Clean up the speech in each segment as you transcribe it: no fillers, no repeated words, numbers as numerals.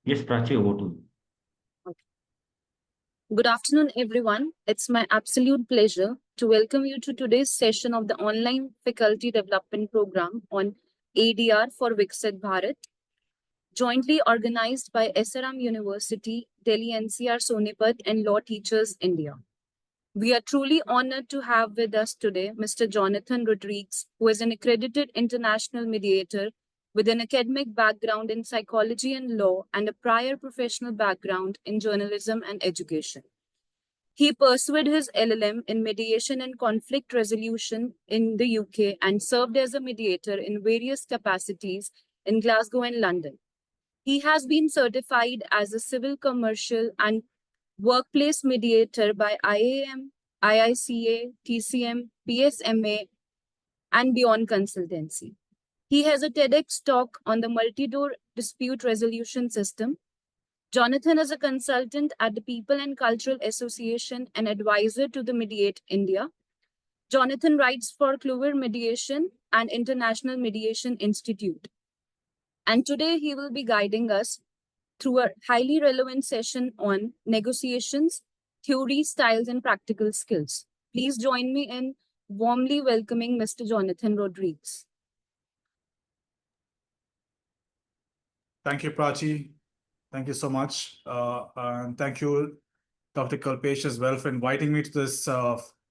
Yes, Prachi, over to you. Good afternoon, everyone. It's my absolute pleasure to welcome you to today's session of the online faculty development program on ADR for Viksit Bharat, jointly organized by SRM University, Delhi NCR Sonipat, and Law Teachers India. We are truly honored to have with us today Mr. Jonathan Rodrigues, who is an accredited international mediator with an academic background in psychology and law and a prior professional background in journalism and education. He pursued his LLM in mediation and conflict resolution in the UK and served as a mediator in various capacities in Glasgow and London. He has been certified as a civil, commercial, and workplace mediator by IAM, IICA, TCM, PSMA, and Beyond Consultancy. He has a TEDx talk on the multi-door dispute resolution system. Jonathan is a consultant at the People and Cultural Association and advisor to the Mediate India. Jonathan writes for Clover Mediation and International Mediation Institute. And today he will be guiding us through a highly relevant session on negotiations, theory, styles, and practical skills. Please join me in warmly welcoming Mr. Jonathan Rodrigues. Thank you, Prachi. Thank you so much. And thank you, Dr. Kalpesh, as well, for inviting me to this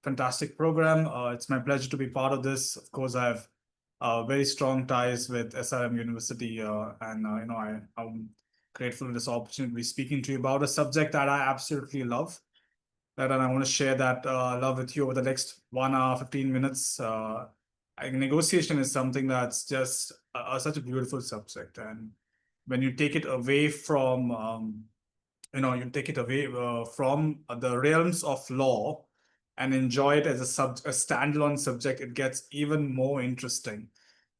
fantastic program. It's my pleasure to be part of this. Of course, I have very strong ties with SRM University, and I'm grateful for this opportunity to be speaking to you about a subject that I absolutely love. And I want to share that love with you over the next 1 hour, 15 minutes. Negotiation is something that's just such a beautiful subject. And when you take it away from, you take it away from the realms of law and enjoy it as a standalone subject, it gets even more interesting,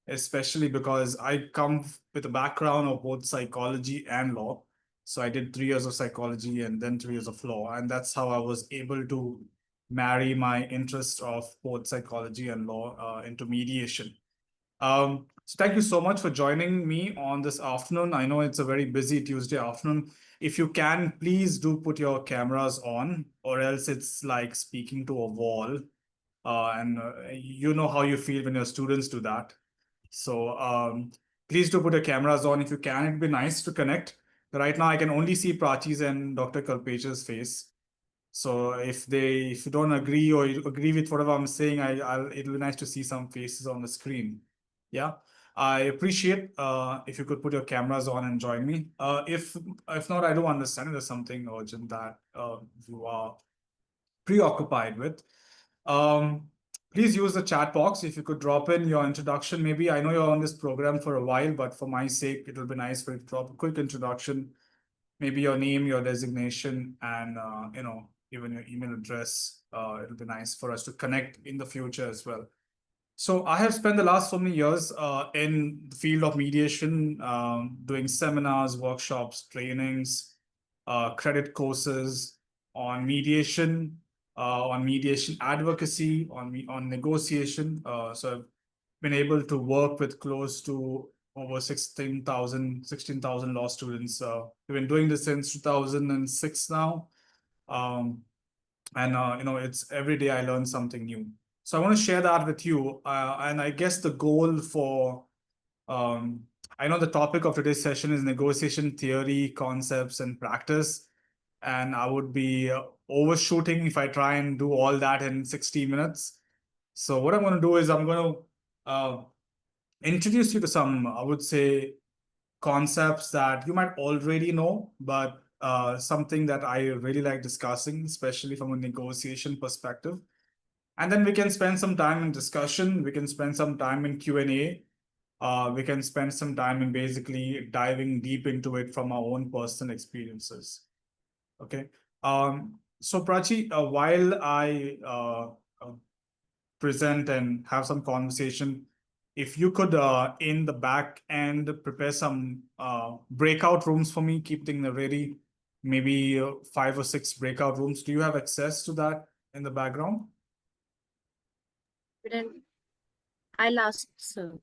especially because I come with a background of both psychology and law. So I did 3 years of psychology and then 3 years of law. And that's how I was able to marry my interest of both psychology and law into mediation. So thank you so much for joining me on this afternoon. I know it's a very busy Tuesday afternoon. If you can, please do put your cameras on, or else it's like speaking to a wall. And you know how you feel when your students do that. So please do put your cameras on if you can. It'd be nice to connect. Right now, I can only see Prachi's and Dr. Kalpesh's face. So if you don't agree or you agree with whatever I'm saying, it'll be nice to see some faces on the screen. Yeah, I appreciate if you could put your cameras on and join me. If not, I do understand there's something urgent that you are preoccupied with. Please use the chat box. If you could drop in your introduction, maybe. I know you're on this program for a while, but for my sake, it'll be nice for you to drop a quick introduction, maybe your name, your designation, and even your email address. It'll be nice for us to connect in the future as well. So I have spent the last so many years in the field of mediation, doing seminars, workshops, trainings, credit courses on mediation advocacy, on negotiation. So I've been able to work with close to over 16,000 law students. We've been doing this since 2006 now. It's every day I learn something new. So I want to share that with you. And I guess the goal for, I know the topic of today's session is negotiation theory, concepts, and practice. And I would be overshooting if I try and do all that in 60 minutes. So what I'm going to do is I'm going to introduce you to some, I would say, concepts that you might already know, but something that I really like discussing, especially from a negotiation perspective. And then we can spend some time in discussion. We can spend some time in Q&A. We can spend some time in basically diving deep into it from our own personal experiences. Okay. So Prachi, while I present and have some conversation, if you could, in the back end, prepare some breakout rooms for me, keep things ready, maybe 5 or 6 breakout rooms. Do you have access to that in the background? I'll ask, sir.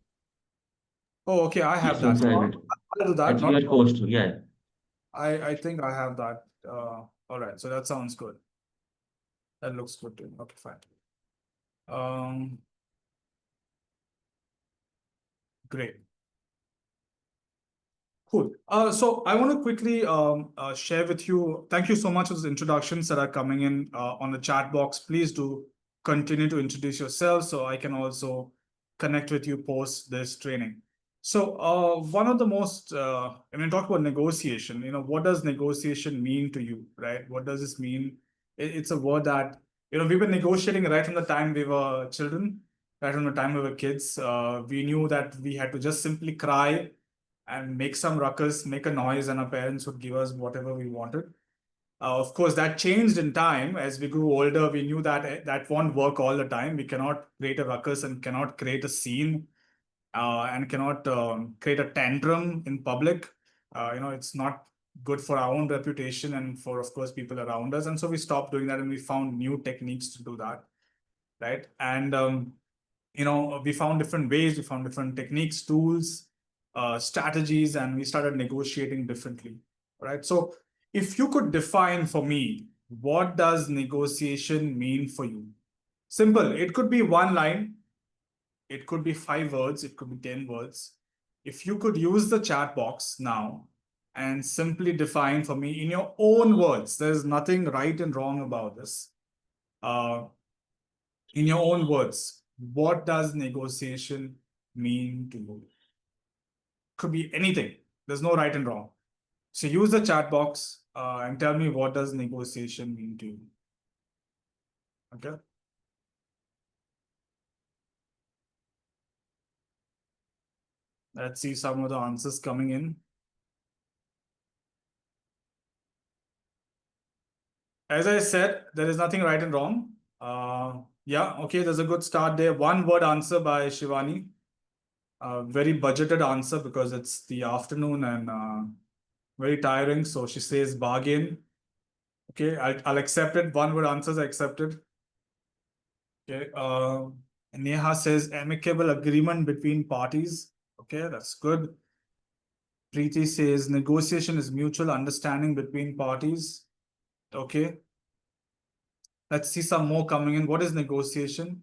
Oh, okay, I have Yes, that. inside it. I'll do that. At your cost, yeah. I think I have that. All right, so that sounds good. That looks good to me. Okay, fine. Um, Great. Cool. So I want to quickly share with you. Thank you so much for those introductions that are coming in on the chat box. Please do continue to introduce yourself so I can also connect with you post this training. So one of the most, when we talk about negotiation, what does negotiation mean to you, right? What does this mean? It's a word that, we've been negotiating right from the time we were children, right from the time we were kids. We knew that we had to just simply cry and make some ruckus, make a noise, and our parents would give us whatever we wanted. Of course, that changed in time. As we grew older, we knew that that won't work all the time. We cannot create a ruckus and cannot create a scene and cannot create a tantrum in public. It's not good for our own reputation and for, of course, people around us. And so we stopped doing that and we found new techniques to do that, right? And we found different ways, we found different techniques, tools, strategies, and we started negotiating differently, right? So if you could define for me, what does negotiation mean for you? Simple. It could be one line, it could be 5 words, it could be 10 words. If you could use the chat box now and simply define for me in your own words, there's nothing right and wrong about this. In your own words, what does negotiation mean to you? Could be anything. There's no right and wrong. So use the chat box and tell me, what does negotiation mean to you? Okay. Let's see some of the answers coming in. As I said, there is nothing right and wrong. Yeah, okay, there's a good start there. One word answer by Shivani. Very budgeted answer because it's the afternoon and very tiring. So she says bargain. Okay, I'll accept it. One word answers I accepted. Okay. Neha says amicable agreement between parties. Okay, that's good. Preeti says negotiation is mutual understanding between parties. Okay. Let's see some more coming in. What is negotiation?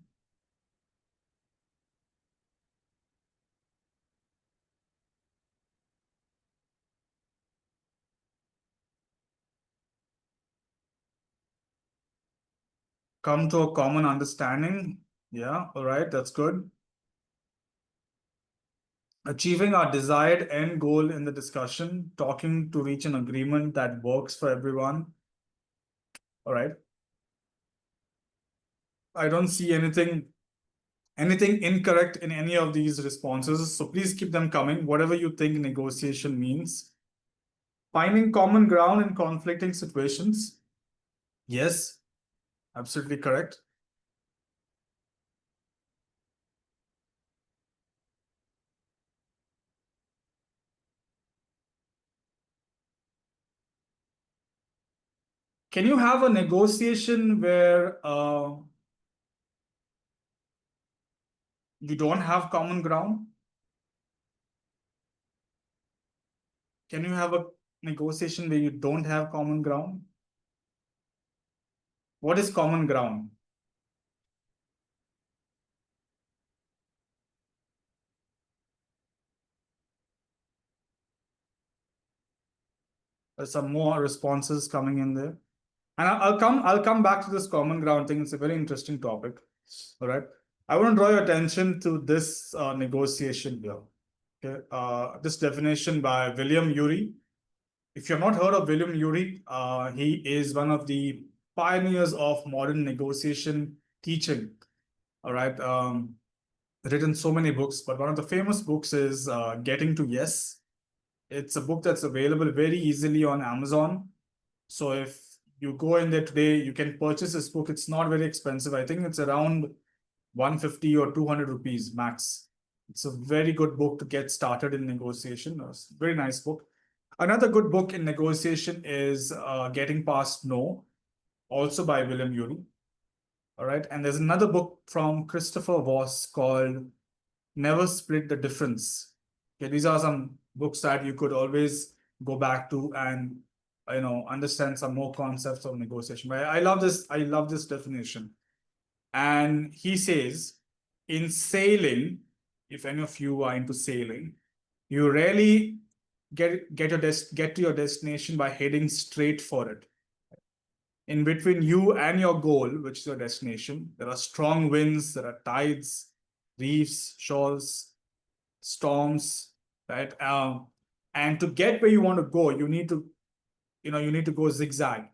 Come to a common understanding. Yeah, all right, that's good. Achieving our desired end goal in the discussion, talking to reach an agreement that works for everyone. All right. I don't see anything incorrect in any of these responses. So please keep them coming, whatever you think negotiation means. Finding common ground in conflicting situations. Yes, absolutely correct. Can you have a negotiation where you don't have common ground? Can you have a negotiation where you don't have common ground? What is common ground? There's some more responses coming in there. And I'll come back to this common ground thing. It's a very interesting topic. All right. I want to draw your attention to this negotiation here. Okay. This definition by William Ury. If you've not heard of William Ury, he is one of the pioneers of modern negotiation teaching. All right. Written so many books, but one of the famous books is Getting to Yes. It's a book that's available very easily on Amazon. So if you go in there today, you can purchase this book. It's not very expensive. I think it's around 150 or 200 rupees max. It's a very good book to get started in negotiation. It's a very nice book. Another good book in negotiation is Getting Past No, also by William Ury. All right. And there's another book from Christopher Voss called Never Split the Difference. Okay, these are some books that you could always go back to and understand some more concepts of negotiation. But I love this. I love this definition. And he says, in sailing, if any of you are into sailing, you rarely get to your destination by heading straight for it. In between you and your goal, which is your destination, there are strong winds, there are tides, reefs, shores, storms, right? And to get where you want to go, you need to go zigzag.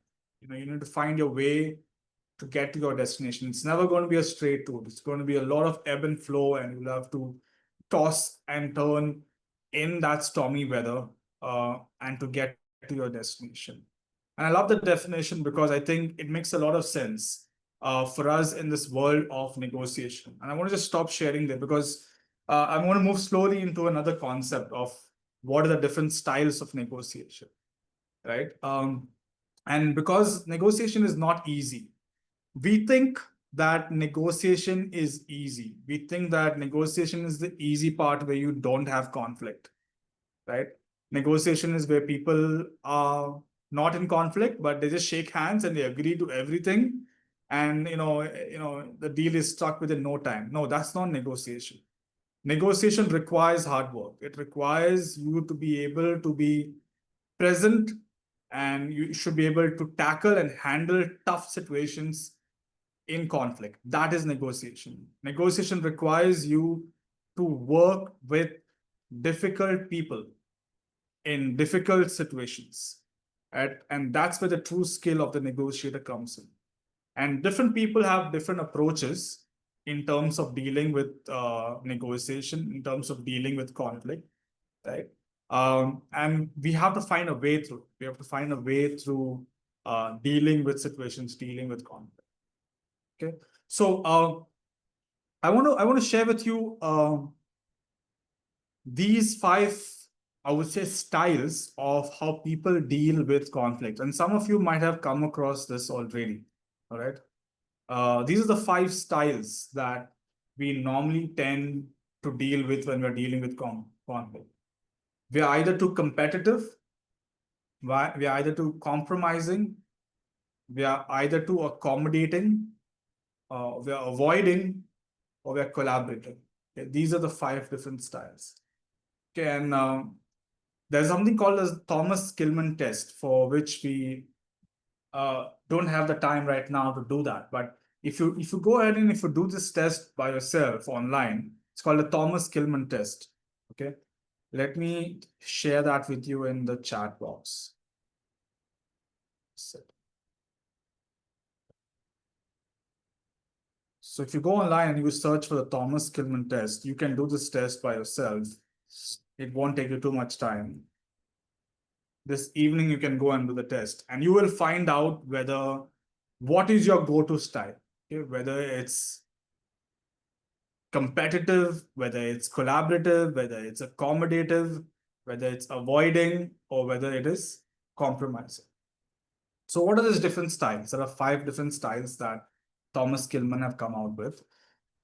You need to find your way to get to your destination. It's never going to be a straight route. It's going to be a lot of ebb and flow, and you'll have to toss and turn in that stormy weather and to get to your destination. And I love the definition because I think it makes a lot of sense for us in this world of negotiation. And I want to just stop sharing there because I want to move slowly into another concept of what are the different styles of negotiation, right? And because negotiation is not easy, we think that negotiation is easy. We think that negotiation is the easy part where you don't have conflict, right? Negotiation is where people are not in conflict, but they just shake hands and they agree to everything. And the deal is struck within no time. No, that's not negotiation. Negotiation requires hard work. It requires you to be able to be present, and you should be able to tackle and handle tough situations in conflict. That is negotiation. Negotiation requires you to work with difficult people in difficult situations. And that's where the true skill of the negotiator comes in. And different people have different approaches in terms of dealing with negotiation, in terms of dealing with conflict, right? And we have to find a way through. We have to find a way through dealing with situations, dealing with conflict. Okay, so I want to share with you these 5, I would say, styles of how people deal with conflict, and some of you might have come across this already. All right, these are the 5 styles that we normally tend to deal with when we're dealing with conflict. We are either too competitive, we are either too compromising, we are either too accommodating, we are avoiding, or we are collaborating. Okay, these are the 5 different styles. Okay, and there's something called as Thomas Skillman test, for which we don't have the time right now to do that. But if you go ahead and if you do this test by yourself online, it's called the Thomas Skillman test. Okay, let me share that with you in the chat box. So if you go online and you search for the Thomas Skillman test, you can do this test by yourself. It won't take you too much time. This evening, you can go and do the test, and you will find out what is your go-to style. Okay? Whether it's competitive, whether it's collaborative, whether it's accommodative, whether it's avoiding, or whether it is compromising. So what are these different styles? There are 5 different styles that Thomas Skillman have come out with,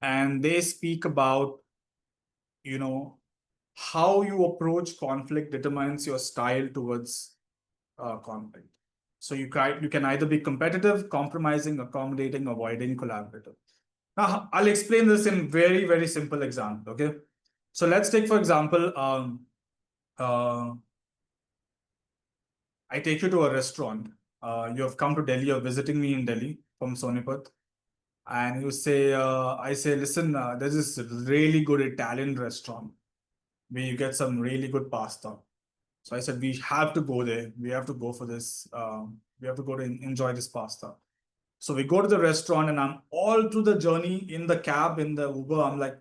and they speak about, how you approach conflict determines your style towards conflict. So you can either be competitive, compromising, accommodating, avoiding, collaborative. Now, I'll explain this in very, very simple example. Okay, so let's take, for example, I take you to a restaurant. You have come to Delhi, you're visiting me in Delhi from Sonipat. And you say, I say, listen, there's this really good Italian restaurant where you get some really good pasta. So I said, we have to go there. We have to go for this. We have to go to enjoy this pasta. So we go to the restaurant, and I'm all through the journey in the cab, in the Uber. I'm like,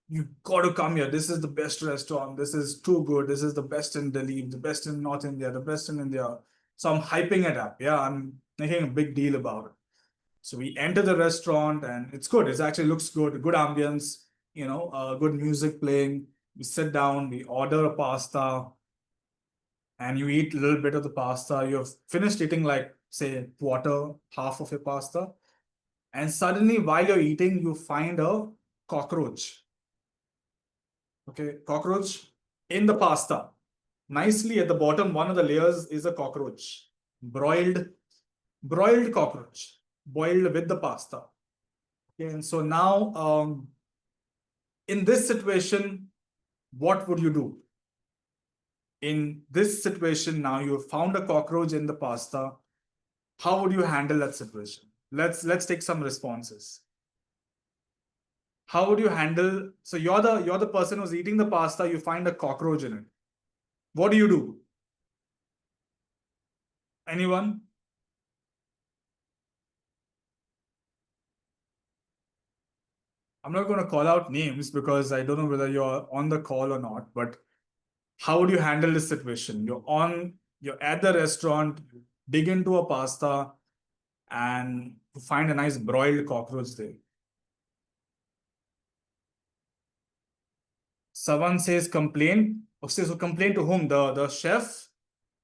you got to come here. This is the best restaurant. This is too good. This is the best in Delhi, the best in North India, the best in India. So I'm hyping it up. Yeah, I'm making a big deal about it. So we enter the restaurant, and it's good. It actually looks good. Good ambience, good music playing. We sit down, we order a pasta, and you eat a little bit of the pasta. You've finished eating, like, say, quarter, half of your pasta. And suddenly, while you're eating, you find a cockroach. Okay, cockroach in the pasta. nicely at the bottom, one of the layers is a cockroach, broiled cockroach, boiled with the pasta. Okay, and so now, in this situation, what would you do? In this situation, now you have found a cockroach in the pasta. How would you handle that situation? Let's take some responses. How would you handle? So you're the person who's eating the pasta. You find a cockroach in it. What do you do? Anyone? I'm not going to call out names because I don't know whether you're on the call or not. But how would you handle this situation? You're at the restaurant, dig into a pasta, and you find a nice broiled cockroach there. Someone says complain. Okay, so complain to whom? The chef,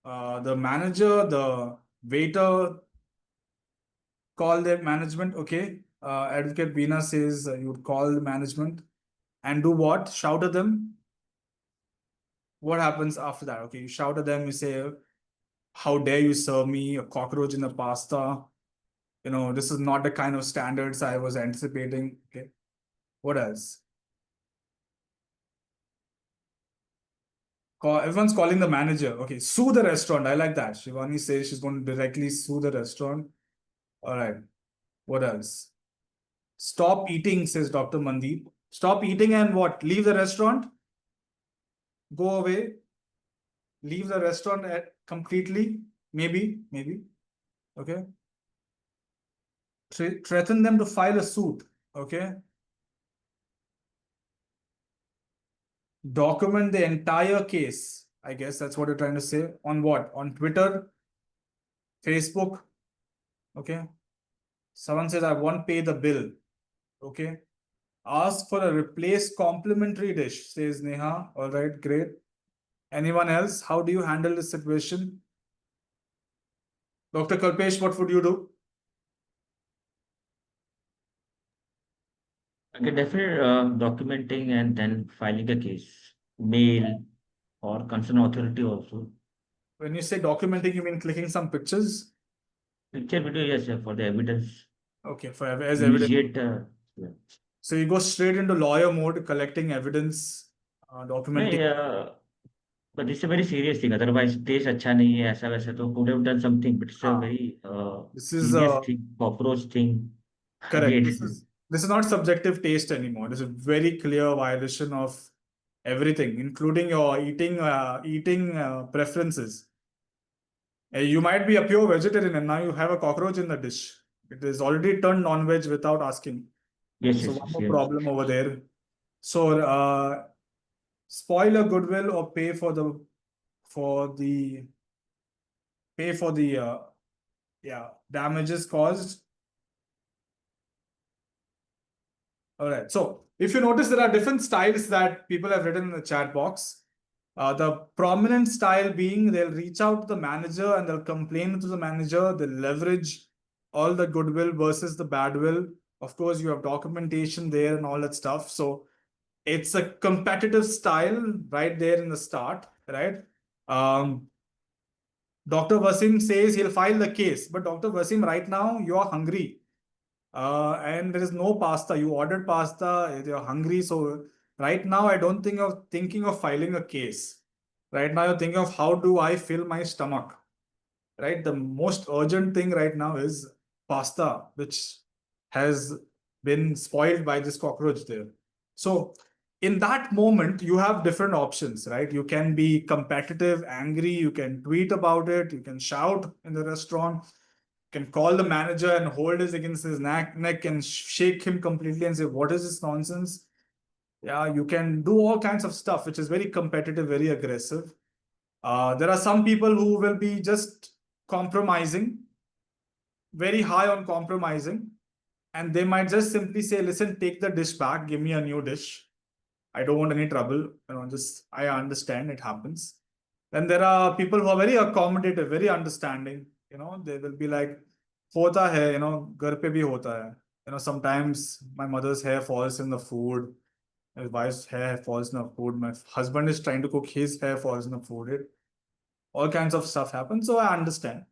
the manager, the waiter. Call the management. Okay. Advocate Beena says you would call the management and do what? Shout at them. What happens after that? Okay, you shout at them. You say, "How dare you serve me a cockroach in the pasta? You know, this is not the kind of standards I was anticipating." Okay. What else? Everyone's calling the manager. Okay, sue the restaurant. I like that. Shivani says she's going to directly sue the restaurant. All right. What else? Stop eating, says Dr. Mandeep. Stop eating and what? Leave the restaurant? Go away? Leave the restaurant completely? Maybe. Okay. Threaten them to file a suit. Okay. Document the entire case. I guess that's what you're trying to say. On what? On Twitter, Facebook. Okay. Someone says, I won't pay the bill. Okay. Ask for a replace complimentary dish, says Neha. All right, great. Anyone else? How do you handle this situation? Dr. Kalpesh, what would you do? Okay, definitely documenting and then filing a case, mail or concerned authority also. When you say documenting, you mean clicking some pictures? Picture video, yes, yeah, for the evidence, Okay, for as evidence. immediate. Yeah. So you go straight into lawyer mode, collecting evidence, documenting. नहीं, but it's a very serious thing. Otherwise, taste अच्छा नहीं है ऐसा वैसा तो could have done something. But it's a Ah, very this is serious thing, cockroach thing. correct. Again, This is not subjective taste anymore. This is a very clear violation of everything, including your eating preferences. You might be a pure vegetarian and now you have a cockroach in the dish. It is already turned non-veg without asking. yes, So yes, one yes, more yes. problem over there. So spoil a goodwill or for the damages caused. All right. So if you notice, there are different styles that people have written in the chat box. The prominent style being they'll reach out to the manager and they'll complain to the manager. They'll leverage all the goodwill versus the badwill. Of course, you have documentation there and all that stuff. So it's a competitive style right there in the start, right? Dr. Wasim says he'll file the case, but Dr. Wasim, right now you are hungry. And there is no pasta. You ordered pasta, you're hungry. So right now, I don't think of thinking of filing a case. Right now, you're thinking of how do I fill my stomach. Right? The most urgent thing right now is pasta, which has been spoiled by this cockroach there. So in that moment, you have different options, right? You can be competitive, angry, you can tweet about it, you can shout in the restaurant, can call the manager and hold his against his neck and shake him completely and say, what is this nonsense? Yeah, you can do all kinds of stuff, which is very competitive, very aggressive. There are some people who will be just compromising, very high on compromising, and they might just simply say, listen, take the dish back, give me a new dish. I don't want any trouble. Just I understand it happens. Then there are people who are very accommodative, very understanding. They will be like, hota hai, घर पे भी hota hai. Sometimes my mother's hair falls in the food. My wife's hair falls in the food. My husband is trying to cook, his hair falls in the food. All kinds of stuff happens. So I understand.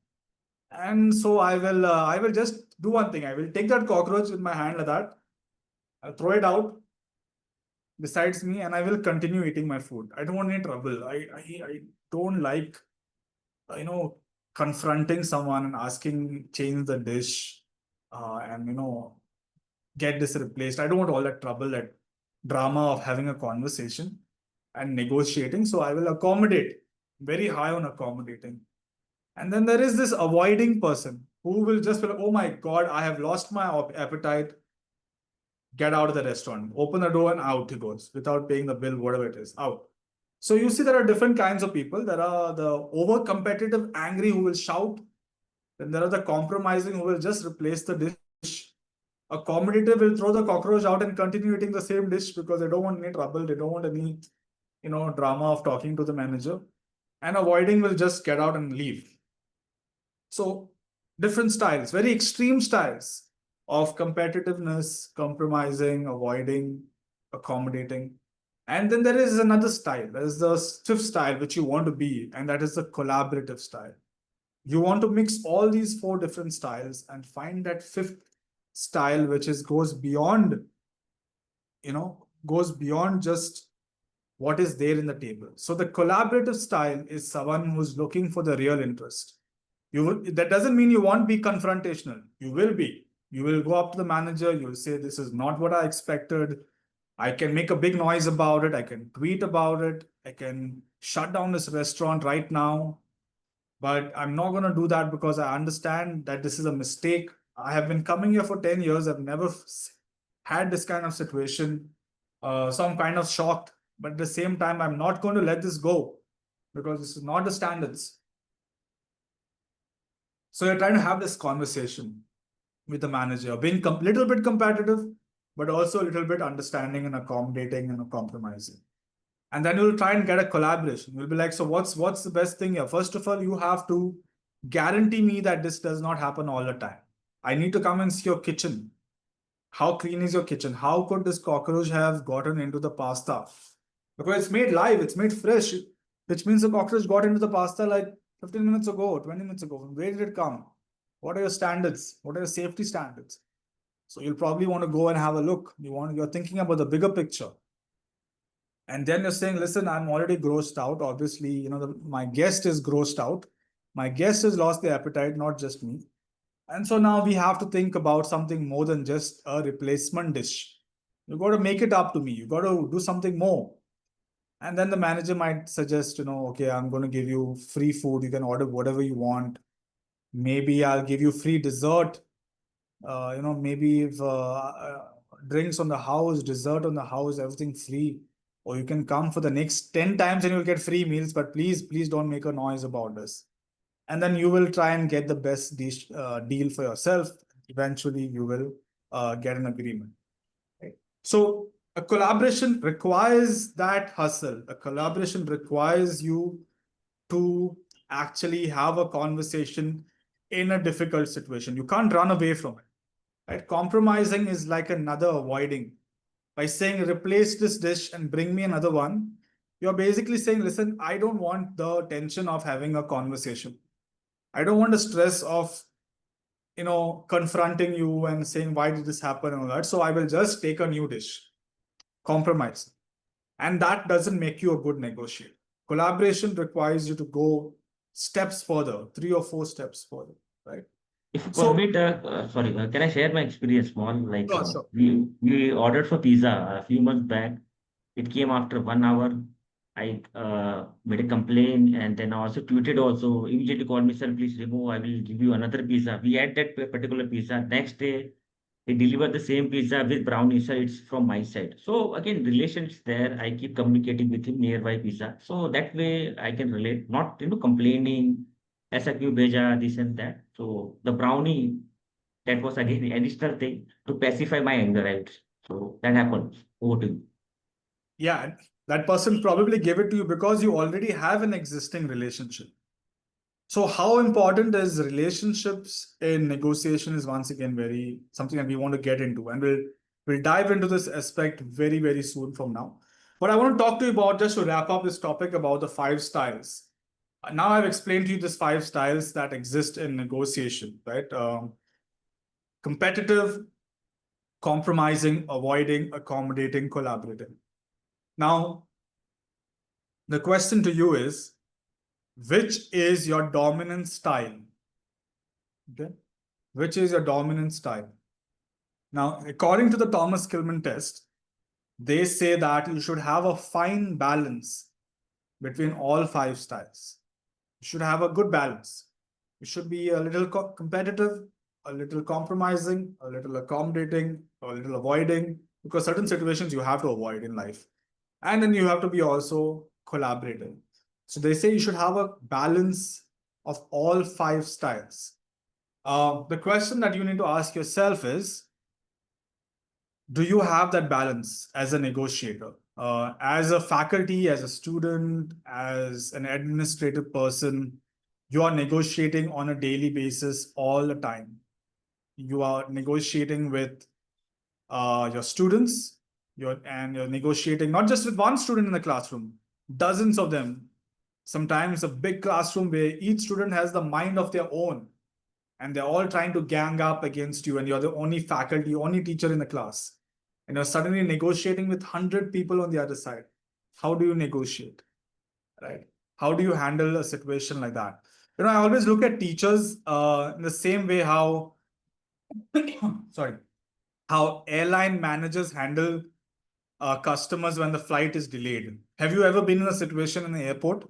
And so I will just do one thing. I will take that cockroach in my hand like that. I'll throw it out besides me, and I will continue eating my food. I don't want any trouble. I don't like, you know, confronting someone and asking change the dish, and get this replaced. I don't want all that trouble, that drama of having a conversation and negotiating. So I will accommodate, very high on accommodating. And then there is this avoiding person who will just be like, oh my God, I have lost my appetite. Get out of the restaurant. Open the door and out he goes without paying the bill, whatever it is, out. So you see, there are different kinds of people. There are the over competitive, angry who will shout. Then there are the compromising who will just replace the dish. Accommodative will throw the cockroach out and continue eating the same dish because they don't want any trouble. They don't want any, drama of talking to the manager. And avoiding will just get out and leave. So different styles, very extreme styles of competitiveness, compromising, avoiding, accommodating. And then there is another style. There is the fifth style which you want to be, and that is the collaborative style. You want to mix all these four different styles and find that fifth style which goes beyond just what is there in the table. So the collaborative style is someone who's looking for the real interest. That doesn't mean you won't be confrontational. You will be. You will go up to the manager, you will say, this is not what I expected. I can make a big noise about it. I can tweet about it. I can shut down this restaurant right now. But I'm not going to do that because I understand that this is a mistake. I have been coming here for 10 years. I've never had this kind of situation. So I'm kind of shocked. But at the same time, I'm not going to let this go because this is not the standards. So you're trying to have this conversation with the manager, being a little bit competitive, but also a little bit understanding and accommodating and compromising. And then you'll try and get a collaboration. You'll be like, so what's the best thing here? First of all, you have to guarantee me that this does not happen all the time. I need to come and see your kitchen. How clean is your kitchen? How could this cockroach have gotten into the pasta? Because it's made live, it's made fresh, which means the cockroach got into the pasta like 15 minutes ago, 20 minutes ago. Where did it come? What are your standards? What are your safety standards? So you'll probably want to go and have a look. You're thinking about the bigger picture. And then you're saying, listen, I'm already grossed out. Obviously, my guest is grossed out. My guest has lost their appetite, not just me. And so now we have to think about something more than just a replacement dish. You've got to make it up to me. You've got to do something more. And then the manager might suggest, okay, I'm going to give you free food. You can order whatever you want. Maybe I'll give you free dessert. Maybe if drinks on the house, dessert on the house, everything free. Or you can come for the next 10 times and you'll get free meals. But please don't make a noise about this. And then you will try and get the best deal for yourself. Eventually, you will get an agreement. Right? So a collaboration requires that hustle. A collaboration requires you to actually have a conversation in a difficult situation. You can't run away from it. Right? Compromising is like another avoiding. By saying, replace this dish and bring me another one, you're basically saying, listen, I don't want the tension of having a conversation. I don't want the stress of, confronting you and saying, why did this happen and all that. So I will just take a new dish. Compromise. And that doesn't make you a good negotiator. Collaboration requires you to go steps further, 3 or 4 steps further, right? If you So- permit, sorry, can I share my experience small? Like Sure. we ordered for pizza a few months back. It came after 1 hour. I made a complaint and then I also tweeted also. Immediately called me, sir, please remove. I will give you another pizza. We had that particular pizza. Next day, they deliver the same pizza with brownie, sir. It's from my side. So again, relations there. I keep communicating with him nearby pizza. So that way I can relate, not complaining, ऐसा क्यों भेजा, this and that. So the brownie, that was again additional thing to pacify my anger, right? So that happened. Over to you. Yeah, that person probably gave it to you because you already have an existing relationship. So how important is relationships in negotiation is once again something that we want to get into, and we'll We'll dive into this aspect very, very soon from now. But I want to talk to you about, just to wrap up this topic, about the 5 styles. Now I've explained to you these 5 styles that exist in negotiation, right? Competitive, compromising, avoiding, accommodating, collaborating. Now, the question to you is, which is your dominant style? Okay, which is your dominant style? Now, according to the Thomas Kilmann test, they say that you should have a fine balance between all 5 styles. You should have a good balance. You should be a little competitive, a little compromising, a little accommodating, a little avoiding, because certain situations you have to avoid in life. And then you have to be also collaborative. So they say you should have a balance of all 5 styles. The question that you need to ask yourself is, do you have that balance as a negotiator? As a faculty, as a student, as an administrative person, you are negotiating on a daily basis all the time. You are negotiating with your students, you're negotiating not just with one student in the classroom, dozens of them. Sometimes a big classroom where each student has the mind of their own, and they're all trying to gang up against you, and you're the only faculty, only teacher in the class, and you're suddenly negotiating with 100 people on the other side. How do you negotiate, right? How do you handle a situation like that? I always look at teachers in the same way how how airline managers handle customers when the flight is delayed. Have you ever been in a situation in the airport?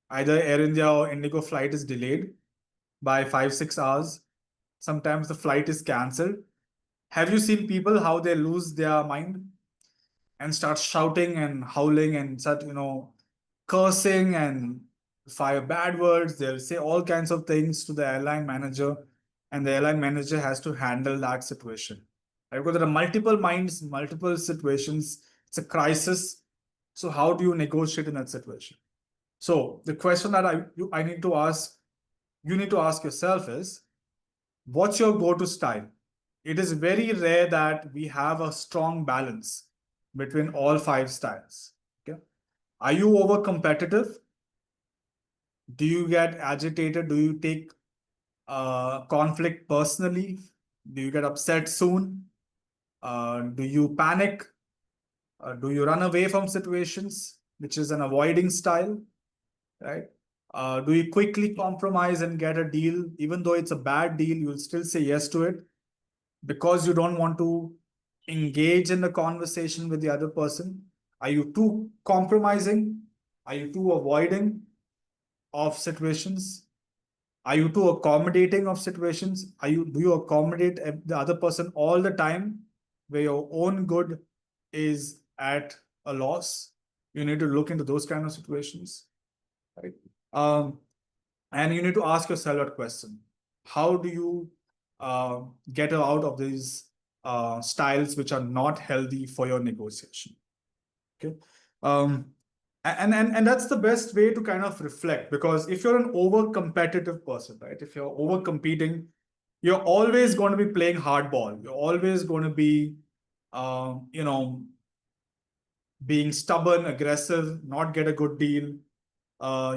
Either Air India or Indigo flight is delayed by 5-6 hours. Sometimes the flight is cancelled. Have you seen people how they lose their mind and start shouting and howling and start, cursing and fire bad words? They'll say all kinds of things to the airline manager, and the airline manager has to handle that situation. Right? Because there are multiple minds, multiple situations. It's a crisis. So how do you negotiate in that situation? So the question that I need to ask, you need to ask yourself is, what's your go-to style? It is very rare that we have a strong balance between all 5 styles. Okay? Are you over competitive? Do you get agitated? Do you take conflict personally? Do you get upset soon? Do you panic? Do you run away from situations, which is an avoiding style, right? Do you quickly compromise and get a deal? Even though it's a bad deal, you'll still say yes to it because you don't want to engage in the conversation with the other person? Are you too compromising? Are you too avoiding of situations? Are you too accommodating of situations? Do you accommodate the other person all the time where your own good is at a loss? You need to look into those kind of situations, right? And you need to ask yourself that question: how do you get out of these styles which are not healthy for your negotiation? Okay. And that's the best way to kind of reflect, because if you're an over competitive person, right? If you're over competing, you're always going to be playing hardball. You're always going to be, being stubborn, aggressive, not get a good deal.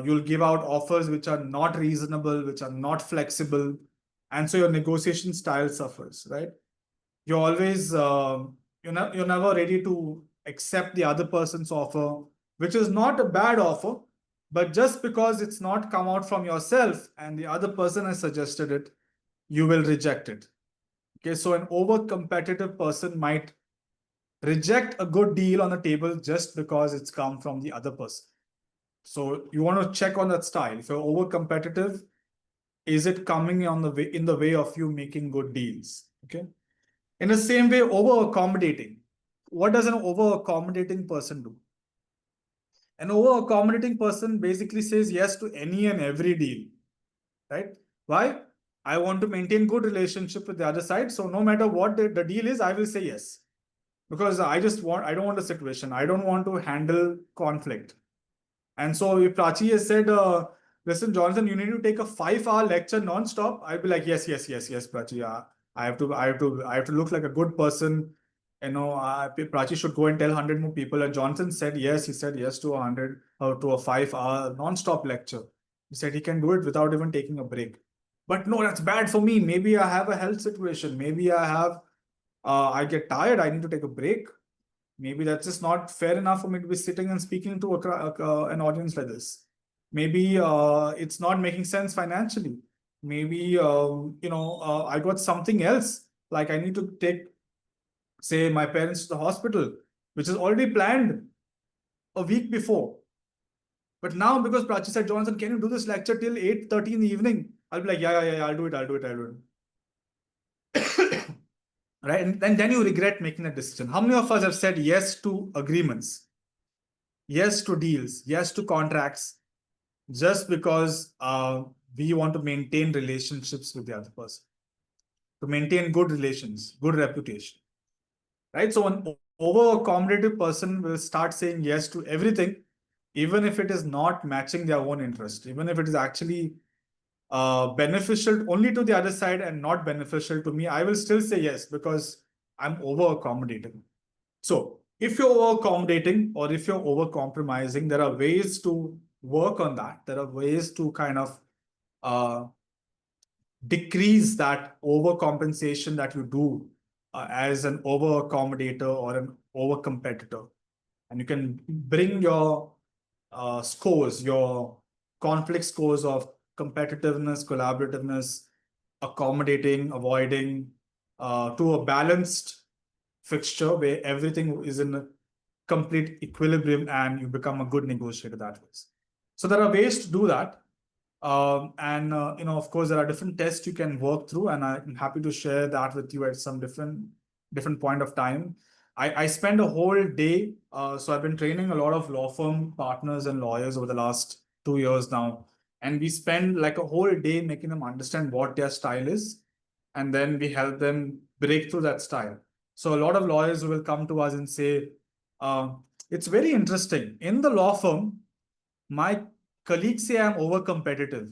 You'll give out offers which are not reasonable, which are not flexible. And so your negotiation style suffers, right? You're always, you're never ready to accept the other person's offer, which is not a bad offer, but just because it's not come out from yourself and the other person has suggested it, you will reject it. Okay, so an over competitive person might reject a good deal on the table just because it's come from the other person. So you want to check on that style. If you're over competitive, is it coming on the way, in the way of you making good deals? Okay. In the same way, over accommodating. What does an over accommodating person do? An over accommodating person basically says yes to any and every deal, right? Why? I want to maintain good relationship with the other side. So no matter what the deal is, I will say yes. Because I don't want a situation. I don't want to handle conflict. And so if Prachi has said, listen, Jonathan, you need to take a 5-hour lecture non-stop, I'll be like, yes, Prachi. Yeah, I have to look like a good person. Prachi should go and tell 100 more people. And Johnson said yes. He said yes to 100 or to a 5-hour non-stop lecture. He said he can do it without even taking a break. But no, that's bad for me. Maybe I have a health situation. Maybe I get tired. I need to take a break. Maybe that's just not fair enough for me to be sitting and speaking to an audience like this. Maybe it's not making sense financially. Maybe I got something else. Like I need to take, say, my parents to the hospital, which is already planned a week before. But now, because Prachi said, Johnson, can you do this lecture till 8:30 in the evening? I'll be like, yeah, I'll do it. Right? And then you regret making that decision. How many of us have said yes to agreements, yes to deals, yes to contracts, just because we want to maintain relationships with the other person, to maintain good relations, good reputation, right? So an over-accommodative person will start saying yes to everything, even if it is not matching their own interest, even if it is actually beneficial only to the other side and not beneficial to me, I will still say yes because I'm over-accommodating. So if you're over-accommodating or if you're over-compromising, there are ways to work on that. There are ways to kind of decrease that overcompensation that you do as an over-accommodator or an over-competitor. And you can bring your scores, your conflict scores of competitiveness, collaborativeness, accommodating, avoiding, to a balanced fixture where everything is in a complete equilibrium and you become a good negotiator that way. So there are ways to do that. Of course, there are different tests you can work through, and I'm happy to share that with you at some different point of time. I spend a whole day, so I've been training a lot of law firm partners and lawyers over the last 2 years now, and we spend like a whole day making them understand what their style is, and then we help them break through that style. So a lot of lawyers will come to us and say, it's very interesting. In the law firm, my colleagues say I'm over competitive,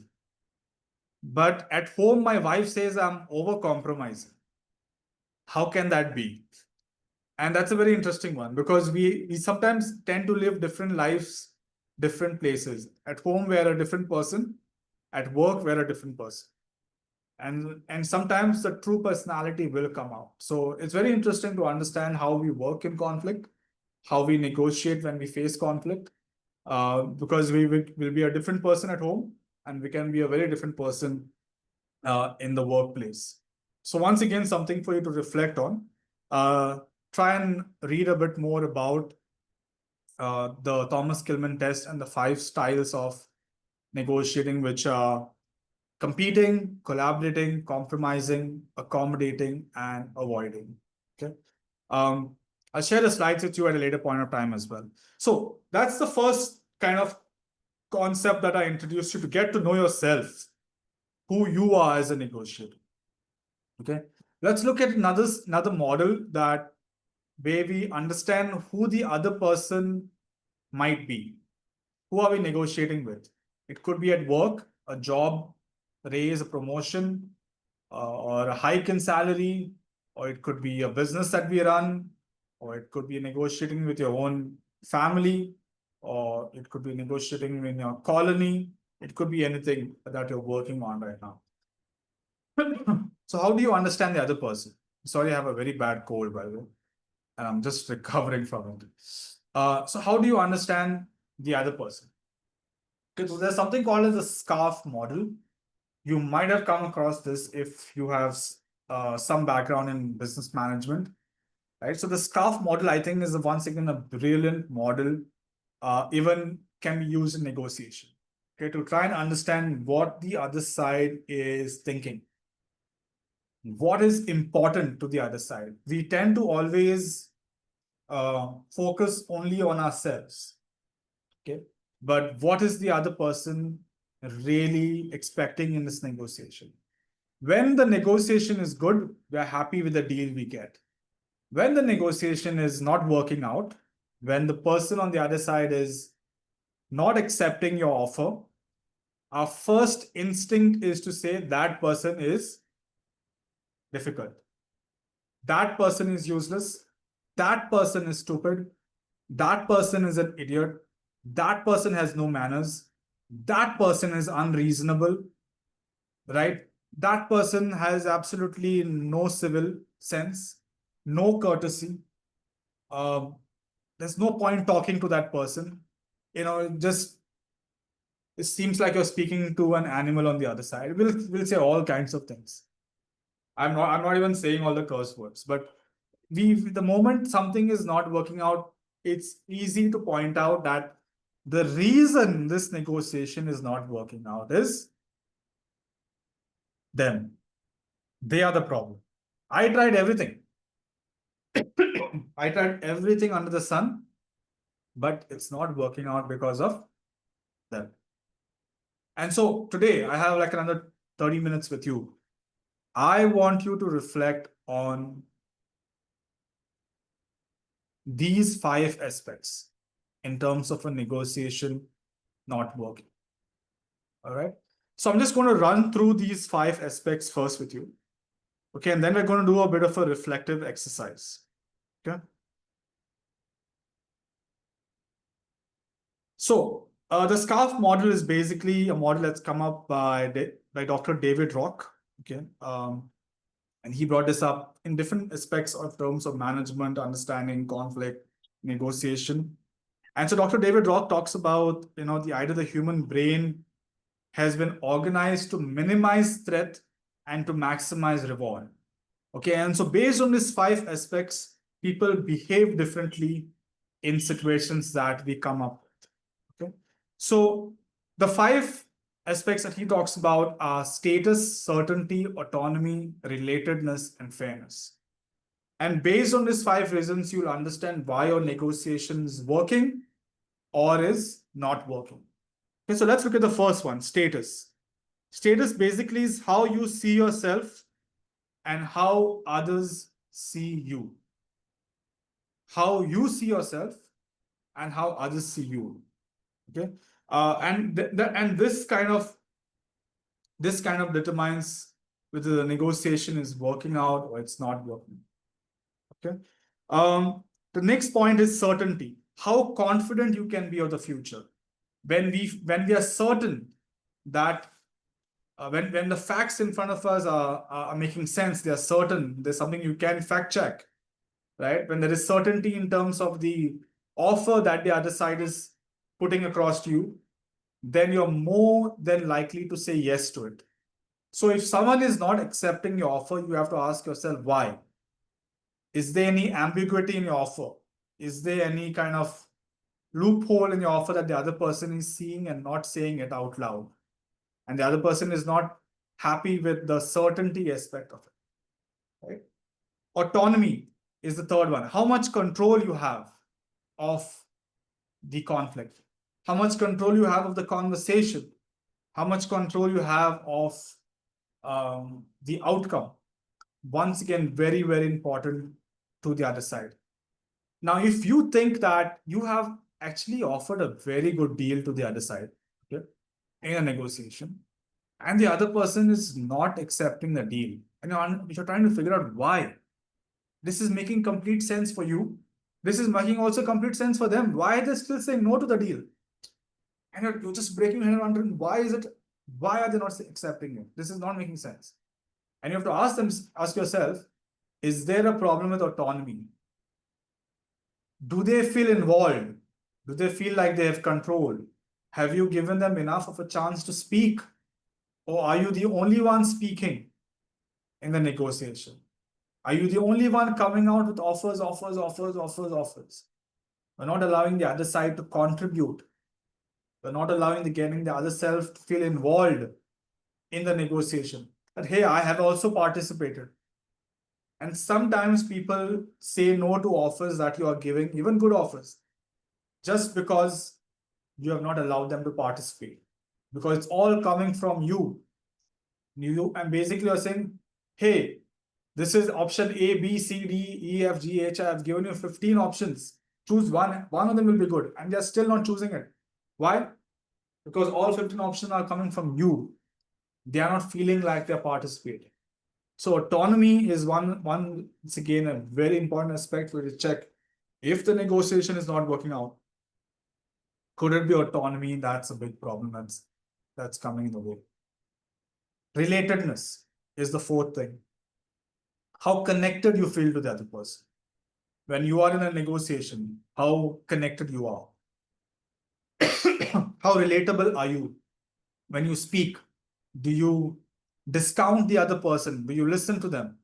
but at home, my wife says I'm over compromising. How can that be? And that's a very interesting one because we sometimes tend to live different lives, different places. At home, we're a different person. At work, we're a different person. And sometimes the true personality will come out. So it's very interesting to understand how we work in conflict, how we negotiate when we face conflict, because we will be a different person at home and we can be a very different person in the workplace. So once again, something for you to reflect on. Try and read a bit more about the Thomas Kilmann test and the 5 styles of negotiating, which are competing, collaborating, compromising, accommodating, and avoiding. Okay. I'll share the slides with you at a later point of time as well. So that's the first kind of concept that I introduced you to get to know yourself, who you are as a negotiator. Okay. Let's look at another model that where we understand who the other person might be. Who are we negotiating with? It could be at work, a job, raise, a promotion, or a hike in salary, or it could be a business that we run, or it could be negotiating with your own family, or it could be negotiating in your colony. It could be anything that you're working on right now. So how do you understand the other person? Sorry, I have a very bad cold, by the way, and I'm just recovering from it. So how do you understand the other person? Okay, so there's something called as the SCARF model. You might have come across this if you have some background in business management, right? So the SCARF model, I think, is once again a brilliant model, even can be used in negotiation, okay, to try and understand what the other side is thinking. What is important to the other side? We tend to always focus only on ourselves, okay? But what is the other person really expecting in this negotiation? When the negotiation is good, we are happy with the deal we get. When the negotiation is not working out, when the person on the other side is not accepting your offer, our first instinct is to say that person is difficult. That person is useless. that person is stupid, that person is an idiot, that person has no manners, that person is unreasonable, right? That person has absolutely no civil sense, no courtesy. There's no point talking to that person. It seems like you're speaking to an animal on the other side. We'll say all kinds of things. I'm not even saying all the curse words, but the moment something is not working out, it's easy to point out that the reason this negotiation is not working out is them. They are the problem. I tried everything. I tried everything under the sun, but it's not working out because of them. And so today I have like another 30 minutes with you. I want you to reflect on these 5 aspects in terms of a negotiation not working. All right. So I'm just going to run through these 5 aspects first with you. Okay. And then we're going to do a bit of a reflective exercise. Okay. So the SCARF model is basically a model that's come up by Dr. David Rock. Okay. And he brought this up in different aspects of terms of management, understanding, conflict, negotiation. And so Dr. David Rock talks about, the idea the human brain has been organized to minimize threat and to maximize reward. Okay, and so based on these 5 aspects, people behave differently in situations that we come up with. Okay, so the 5 aspects that he talks about are status, certainty, autonomy, relatedness, and fairness. And based on these 5 reasons, you'll understand why your negotiation is working or is not working. Okay, so let's look at the first one, status. Status basically is how you see yourself and how others see you. How you see yourself and how others see you. Okay, and this kind of determines whether the negotiation is working out or it's not working. Okay. The next point is certainty. How confident you can be of the future. When we are certain that when the facts in front of us are making sense, they are certain, there's something you can fact check, right? When there is certainty in terms of the offer that the other side is putting across to you, then you're more than likely to say yes to it. So if someone is not accepting your offer, you have to ask yourself why. Is there any ambiguity in your offer? Is there any kind of loophole in your offer that the other person is seeing and not saying it out loud? And the other person is not happy with the certainty aspect of it, right? Autonomy is the third one. How much control you have of the conflict? How much control you have of the conversation? How much control you have of the outcome? Once again, very, very important to the other side. Now, if you think that you have actually offered a very good deal to the other side, okay, in a negotiation, and the other person is not accepting the deal, and you're trying to figure out why. This is making complete sense for you. This is making also complete sense for them. Why are they still saying no to the deal? And you're just breaking your head wondering, why are they not accepting it? This is not making sense. And you have to ask yourself, is there a problem with autonomy? Do they feel involved? Do they feel like they have control? Have you given them enough of a chance to speak? Or are you the only one speaking in the negotiation? Are you the only one coming out with offers? We're not allowing the other side to contribute. We're not allowing getting the other self to feel involved in the negotiation. That, hey, I have also participated. And sometimes people say no to offers that you are giving, even good offers, just because you have not allowed them to participate. Because it's all coming from you. And basically you're saying, hey, this is option A, B, C, D, E, F, G, H. I've given you 15 options. Choose one. One of them will be good. And they're still not choosing it. Why? Because all 15 options are coming from you. They are not feeling like they're participating. So autonomy is once again, a very important aspect for you to check. If the negotiation is not working out, could it be autonomy? That's a big problem that's coming in the way. Relatedness is the fourth thing. How connected you feel to the other person. When you are in a negotiation, how connected you are. How relatable are you? When you speak, do you discount the other person? Do you listen to them?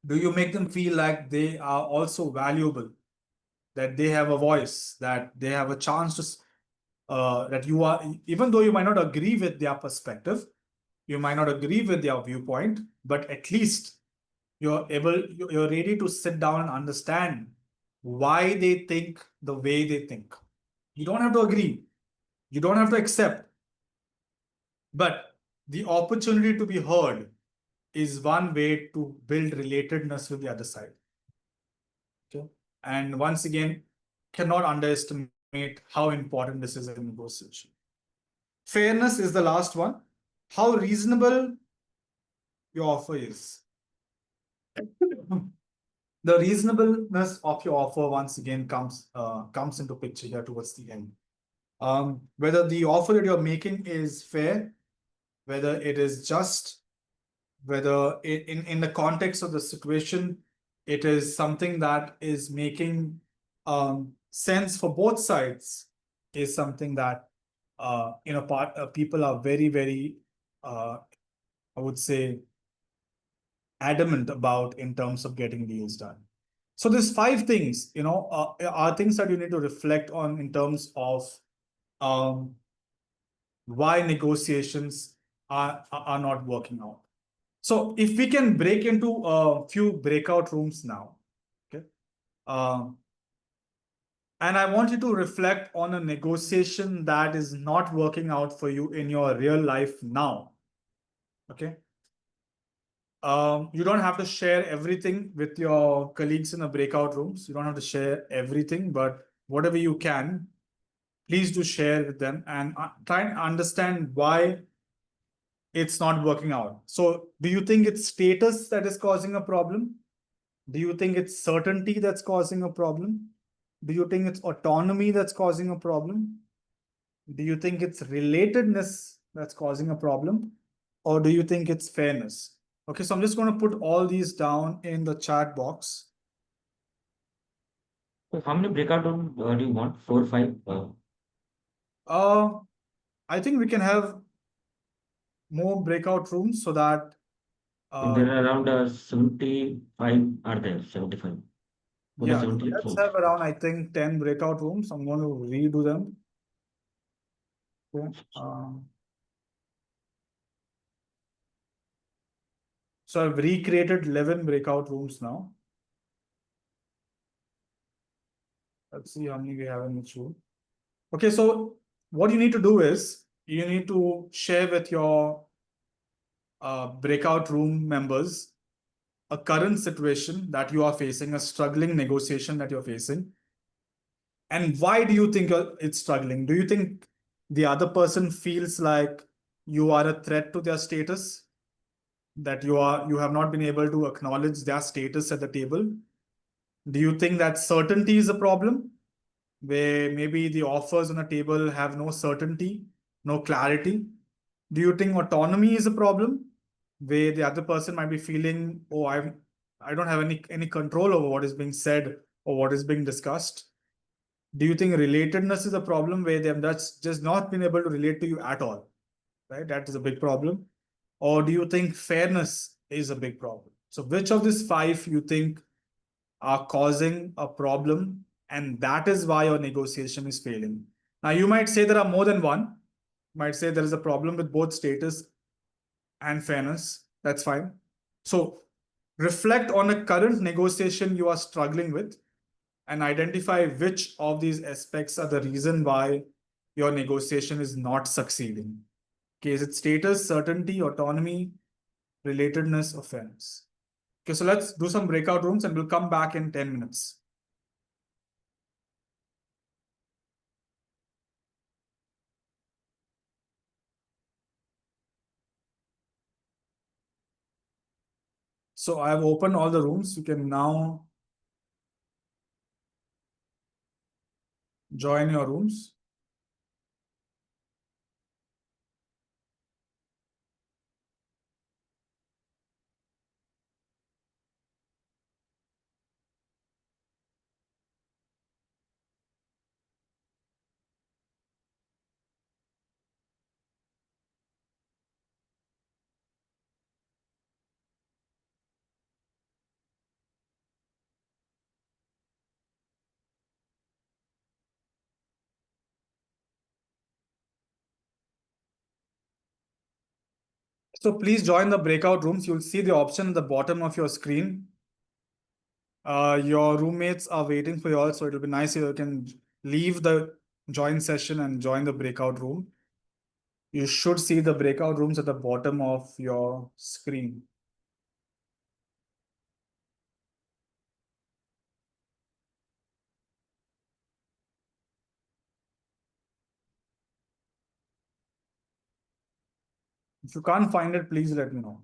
Do you make them feel like they are also valuable, that they have a voice, that they have a chance to, that you are, even though you might not agree with their perspective, you might not agree with their viewpoint, but at least you're ready to sit down and understand why they think the way they think. You don't have to agree, you don't have to accept, but the opportunity to be heard is one way to build relatedness with the other side. Okay. And once again, cannot underestimate how important this is in negotiation. Fairness is the last one. How reasonable your offer is. The reasonableness of your offer once again comes into picture here towards the end. Whether the offer that you're making is fair, whether it is just, whether in the context of the situation, it is something that is making sense for both sides, is something that people are very, very, I would say, adamant about in terms of getting deals done. So there's 5 things, are things that you need to reflect on in terms of why negotiations are not working out. So if we can break into a few breakout rooms now, okay? And I want you to reflect on a negotiation that is not working out for you in your real life now, okay? You don't have to share everything with your colleagues in the breakout rooms. You don't have to share everything, but whatever you can, please do share with them and try and understand why it's not working out. So do you think it's status that is causing a problem? Do you think it's certainty that's causing a problem? Do you think it's autonomy that's causing a problem? Do you think it's relatedness that's causing a problem? Or do you think it's fairness? Okay, so I'm just going to put all these down in the chat box. So how many breakout rooms do you want? 4, 5? I think we can have more breakout rooms so that There are around 75 are there, 75. What is yeah, 78? let's have around, I think, 10 breakout rooms. I'm going to redo them. Okay. So I've recreated 11 breakout rooms now. Let's see how many we have in each room. Okay, so what you need to do is you need to share with your breakout room members a current situation that you are facing, a struggling negotiation that you're facing. And why do you think it's struggling? Do you think the other person feels like you are a threat to their status? That you have not been able to acknowledge their status at the table? Do you think that certainty is a problem, where maybe the offers on the table have no certainty, no clarity? Do you think autonomy is a problem, where the other person might be feeling, oh, I don't have any control over what is being said or what is being discussed? Do you think relatedness is a problem, where they have just not been able to relate to you at all? Right, that is a big problem. Or do you think fairness is a big problem? So which of these 5 you think are causing a problem, and that is why your negotiation is failing? Now, you might say there are more than one. You might say there is a problem with both status and fairness. That's fine. So reflect on a current negotiation you are struggling with and identify which of these aspects are the reason why your negotiation is not succeeding. Okay, is it status, certainty, autonomy, relatedness, or fairness? Okay, so let's do some breakout rooms and we'll come back in 10 minutes. So I have opened all the rooms. You can now join your rooms. So please join the breakout rooms. You'll see the option at the bottom of your screen. Your roommates are waiting for you all, so it'll be nice if you can leave the join session and join the breakout room. You should see the breakout rooms at the bottom of your screen. If you can't find it, please let me know.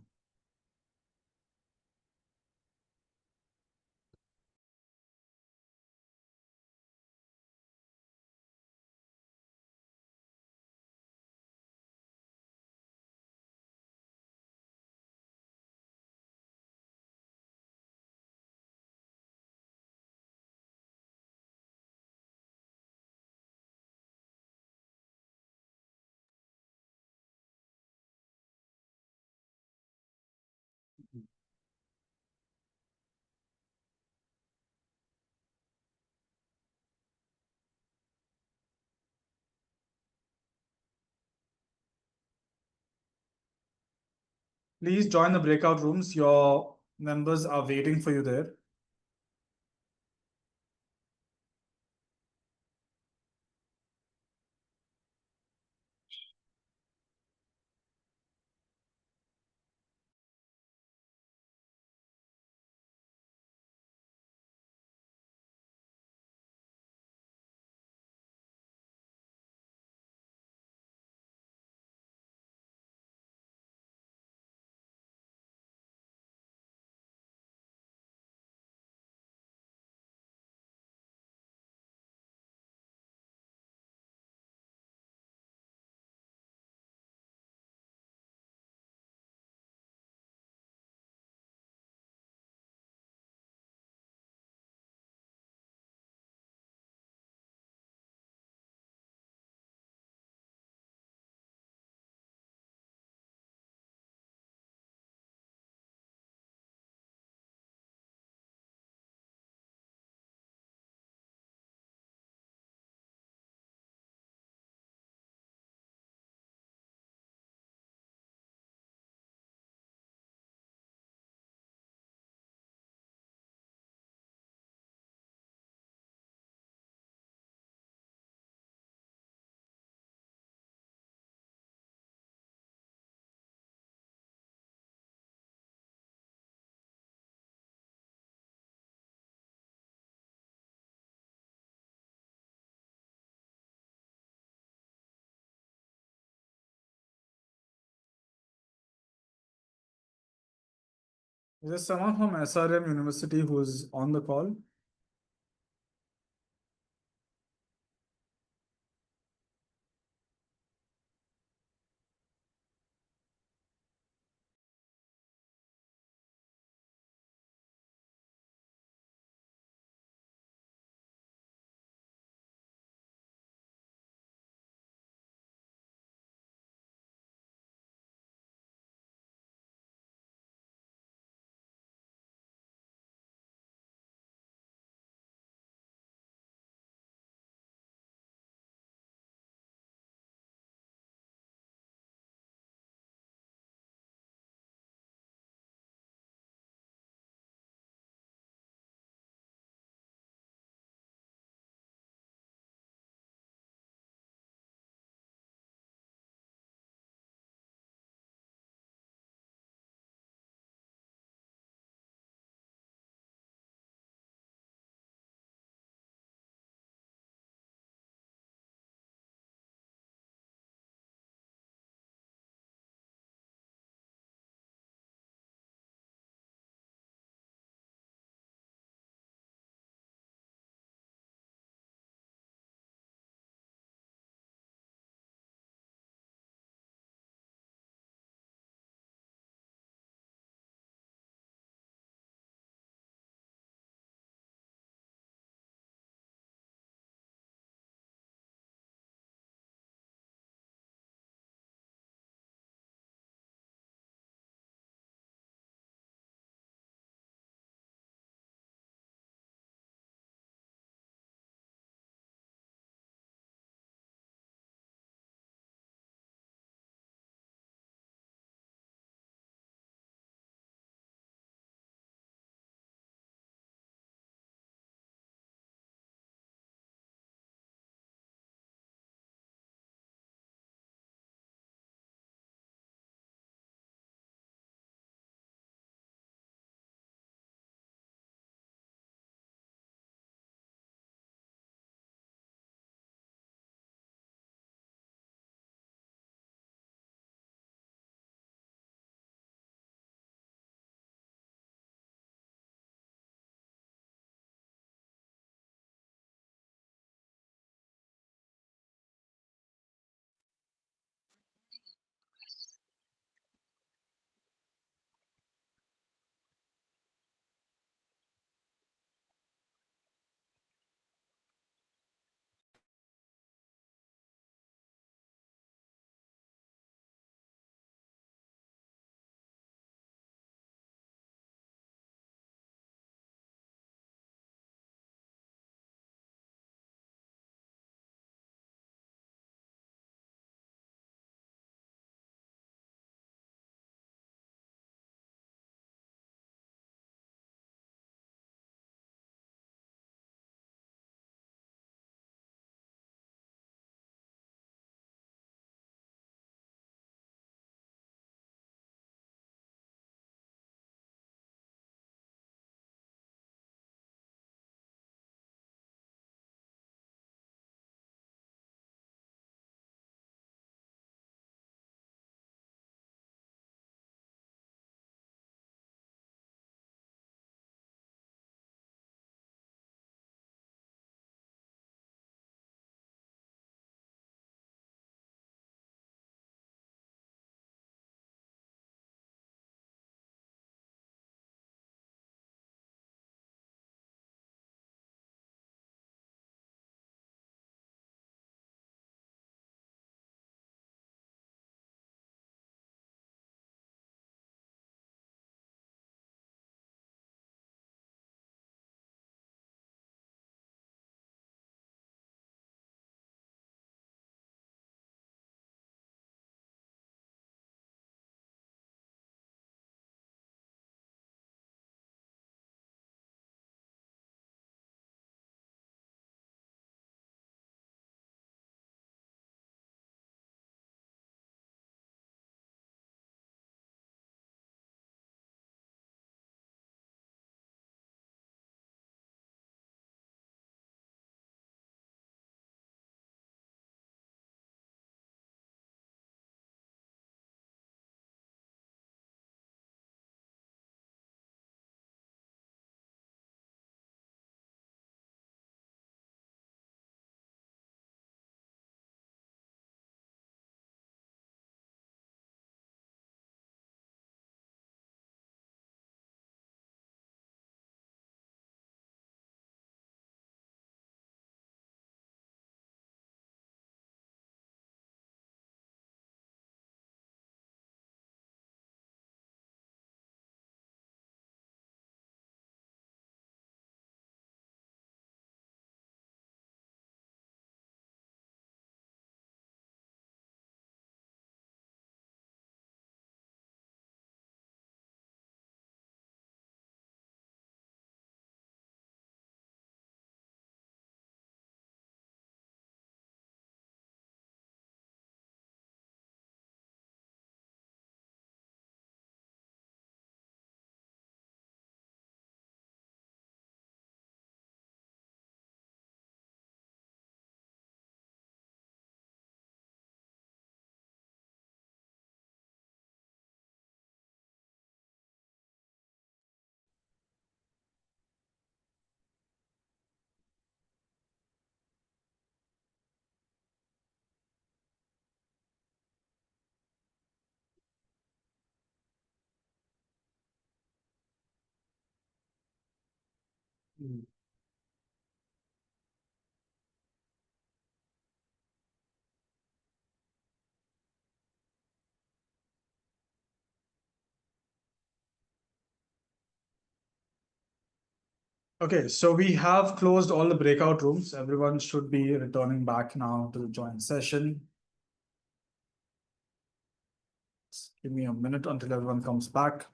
Please join the breakout rooms. Your members are waiting for you there. Is there someone from SRM University who is on the call? Okay, so we have closed all the breakout rooms. Everyone should be returning back now to the joint session. Give me a minute until everyone comes back.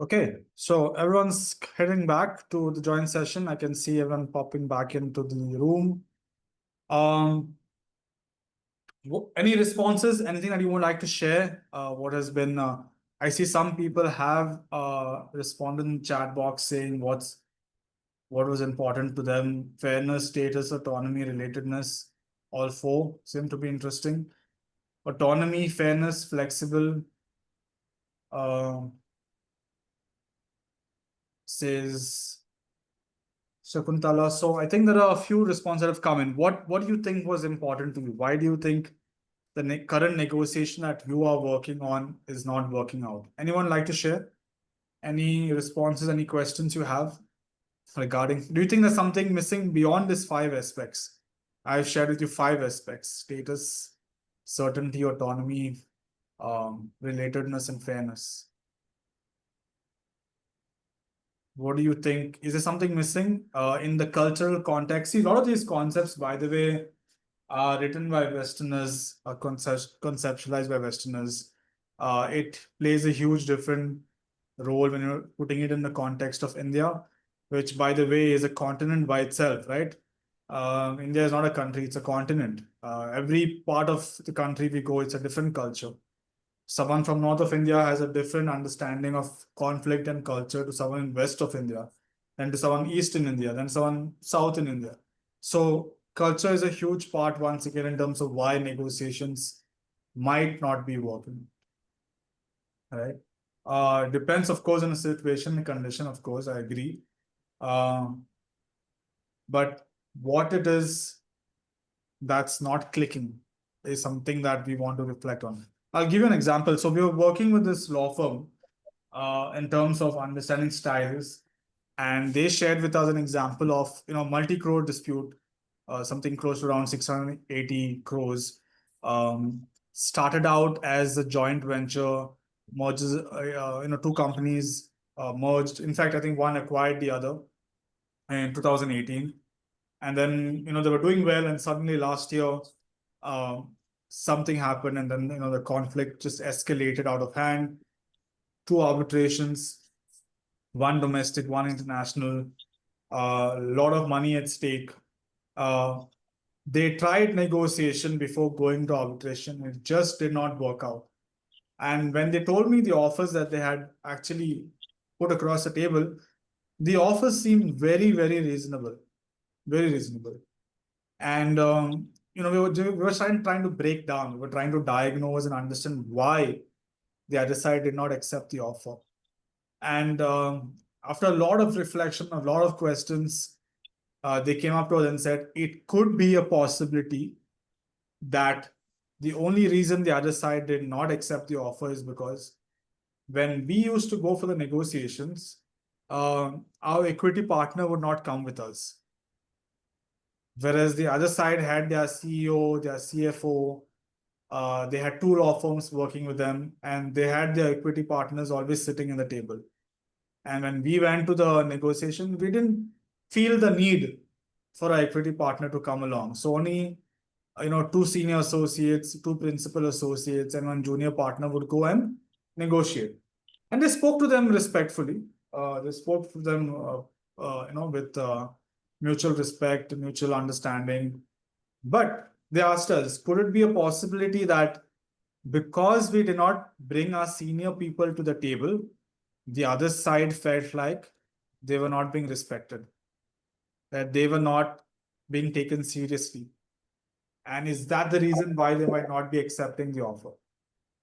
Okay, so everyone's heading back to the joint session. I can see everyone popping back into the room. Any responses? Anything that you would like to share? What has been? I see some people have responded in the chat box saying what was important to them. Fairness, status, autonomy, relatedness. All four seem to be interesting. Autonomy, fairness, flexible. Says Shakuntala. So I think there are a few responses that have come in. What do you think was important to you? Why do you think the current negotiation that you are working on is not working out? Anyone like to share any responses, any questions you have regarding? Do you think there's something missing beyond these five aspects? I've shared with you five aspects: status, certainty, autonomy, relatedness, and fairness. What do you think? Is there something missing in the cultural context? See, a lot of these concepts, by the way, are written by Westerners, are conceptualized by Westerners. It plays a huge different role when you're putting it in the context of India, which, by the way, is a continent by itself, right? India is not a country, it's a continent. Every part of the country we go, it's a different culture. Someone from north of India has a different understanding of conflict and culture to someone in west of India, then to someone east in India, then someone south in India. So culture is a huge part once again in terms of why negotiations might not be working. Right? Depends, of course, on the situation and condition, of course, I agree. But what it is that's not clicking is something that we want to reflect on. I'll give you an example. So we were working with this law firm in terms of understanding styles, and they shared with us an example of multi-crore dispute, something close to around 680 crores. Started out as a joint venture, merges, two companies merged. In fact, I think one acquired the other in 2018. And then, they were doing well, and suddenly last year, something happened, and then, the conflict just escalated out of hand. Two arbitrations, one domestic, one international, a lot of money at stake. They tried negotiation before going to arbitration. It just did not work out. And when they told me the offers that they had actually put across the table, the offers seemed very, very reasonable, very reasonable. And we were trying to break down. We were trying to diagnose and understand why the other side did not accept the offer. And after a lot of reflection, a lot of questions, they came up to us and said it could be a possibility that the only reason the other side did not accept the offer is because when we used to go for the negotiations, our equity partner would not come with us. Whereas the other side had their CEO, their CFO, they had two law firms working with them, and they had their equity partners always sitting at the table. And when we went to the negotiation, we didn't feel the need for our equity partner to come along. So only two senior associates, two principal associates, and one junior partner would go and negotiate. And they spoke to them respectfully. They spoke to them, with mutual respect, mutual understanding. But they asked us, could it be a possibility that because we did not bring our senior people to the table, the other side felt like they were not being respected, that they were not being taken seriously? And is that the reason why they might not be accepting the offer?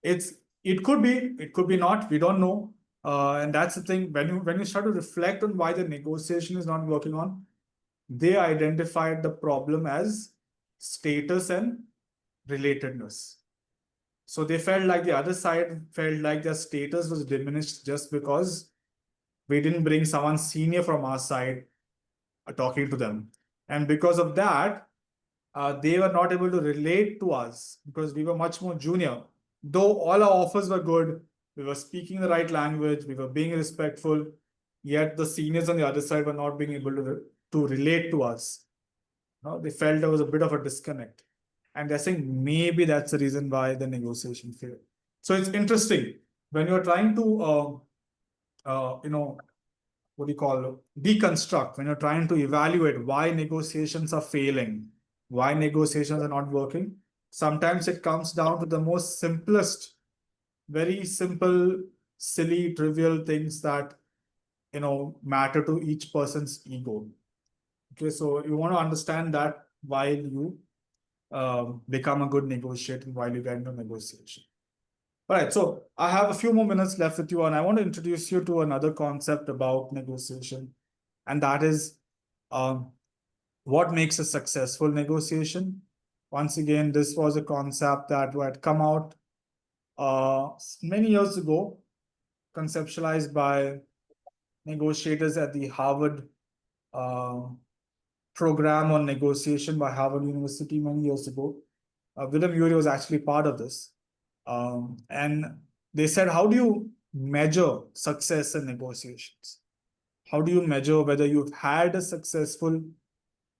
It could be not. We don't know. And that's the thing. When you start to reflect on why the negotiation is not working on, they identified the problem as status and relatedness. So they felt like the other side felt like their status was diminished just because we didn't bring someone senior from our side talking to them. And because of that, they were not able to relate to us because we were much more junior. Though all our offers were good, we were speaking the right language, we were being respectful, yet the seniors on the other side were not being able to relate to us. They felt there was a bit of a disconnect. And they're saying maybe that's the reason why the negotiation failed. So it's interesting when you're trying to, what do you call, deconstruct, when you're trying to evaluate why negotiations are failing, why negotiations are not working. Sometimes it comes down to the most simplest, very simple, silly, trivial things that, matter to each person's ego. Okay, so you want to understand that while you become a good negotiator, while you get into negotiation. All right, so I have a few more minutes left with you, and I want to introduce you to another concept about negotiation, and that is what makes a successful negotiation. Once again, this was a concept that had come out many years ago, conceptualized by negotiators at the Harvard program on negotiation by Harvard University many years ago. William Ury was actually part of this. And they said, how do you measure success in negotiations? How do you measure whether you've had a successful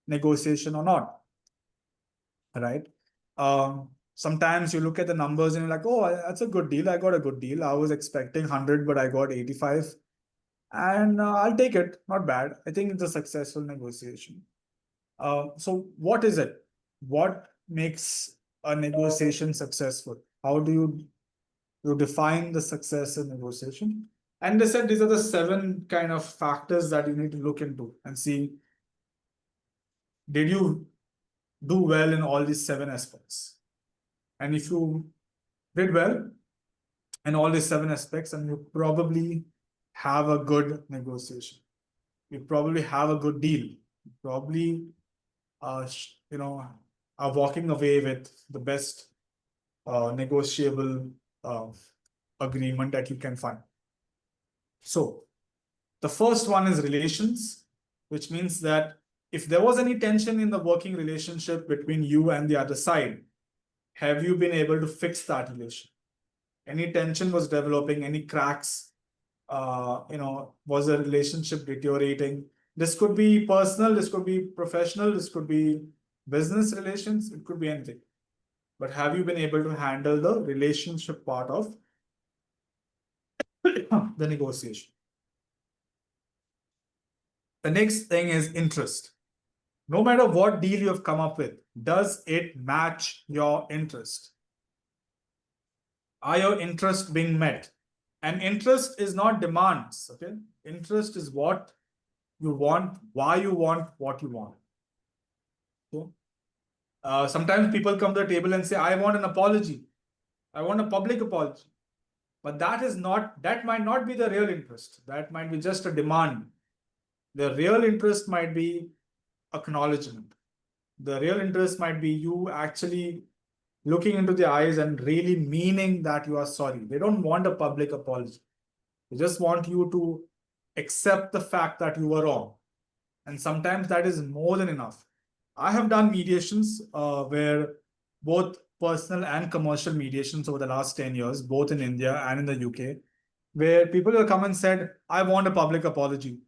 negotiation or not? Right? Sometimes you look at the numbers and you're like, oh, that's a good deal. I got a good deal. I was expecting 100, but I got 85. And I'll take it. Not bad. I think it's a successful negotiation. So what is it? What makes a negotiation successful? How do you define the success in negotiation? And they said these are the 7 kind of factors that you need to look into and see, did you do well in all these 7 aspects? And if you did well in all these 7 aspects, and you probably have a good negotiation, you probably have a good deal, you probably are walking away with the best negotiable agreement that you can find. So the first one is relations, which means that if there was any tension in the working relationship between you and the other side, have you been able to fix that relation? Any tension was developing, any cracks, was the relationship deteriorating? This could be personal, this could be professional, this could be business relations, it could be anything. But have you been able to handle the relationship part of the negotiation? The next thing is interest. No matter what deal you have come up with, does it match your interest? Are your interests being met? And interest is not demands, okay? Interest is what you want, why you want what you want. Okay? Sometimes people come to the table and say, I want an apology. I want a public apology. But that might not be the real interest. That might be just a demand. The real interest might be acknowledgement. The real interest might be you actually looking into the eyes and really meaning that you are sorry. They don't want a public apology. They just want you to accept the fact that you were wrong. And sometimes that is more than enough. I have done mediations where both personal and commercial mediations over the last 10 years, both in India and in the UK, where people will come and said, I want a public apology.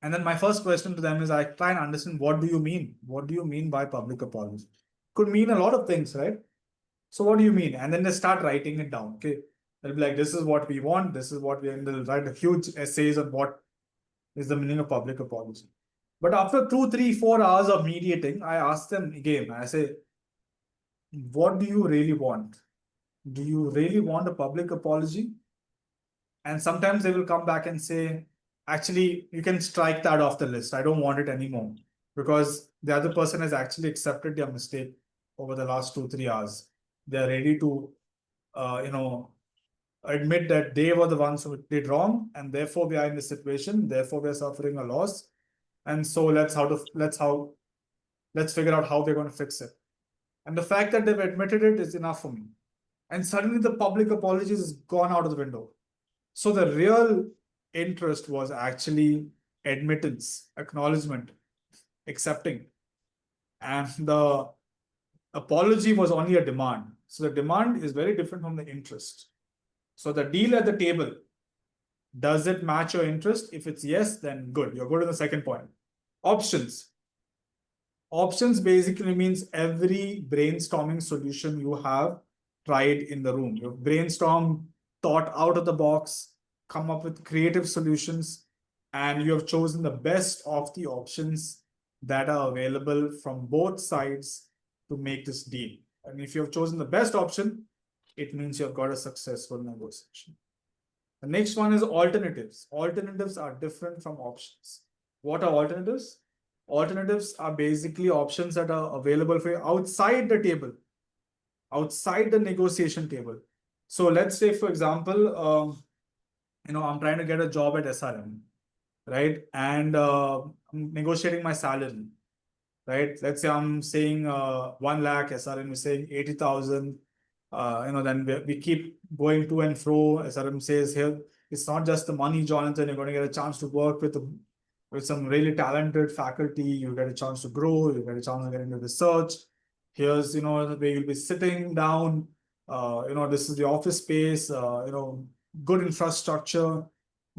And then my first question to them is, I try and understand, what do you mean? What do you mean by public apology? could mean a lot of things, right? So what do you mean? And then they start writing it down. Okay. They'll be like, this is what we want, this is what we, and they'll write a huge essays on what is the meaning of public apology. But after 2, 3, 4 hours of mediating, I ask them again, I say, what do you really want? Do you really want a public apology? And sometimes they will come back and say, actually, you can strike that off the list. I don't want it anymore, because the other person has actually accepted their mistake over the last 2, 3 hours. They are ready to, admit that they were the ones who did wrong, and therefore we are in this situation. Therefore, we are suffering a loss. And so let's figure out how we're going to fix it. And the fact that they've admitted it is enough for me. And suddenly the public apologies is gone out of the window. So the real interest was actually admittance, acknowledgement, accepting. And the apology was only a demand. So the demand is very different from the interest. So the deal at the table, does it match your interest? If it's yes, then good. You're good on the second point. Options. Options basically means every brainstorming solution you have tried in the room. You've brainstormed, thought out of the box, come up with creative solutions, and you have chosen the best of the options that are available from both sides to make this deal. And if you have chosen the best option, it means you've got a successful negotiation. The next one is alternatives. Alternatives are different from options. What are alternatives? Alternatives are basically options that are available for you outside the table, outside the negotiation table. So let's say, for example, I'm trying to get a job at SRM, right? And I'm negotiating my salary, right? Let's say I'm saying 1 lakh, SRM is saying 80,000. Then we keep going to and fro. SRM says here, it's not just the money, Jonathan. You're going to get a chance to work with some really talented faculty. You get a chance to grow. You get a chance to get into research. Here's, where you'll be sitting down. This is the office space. Good infrastructure,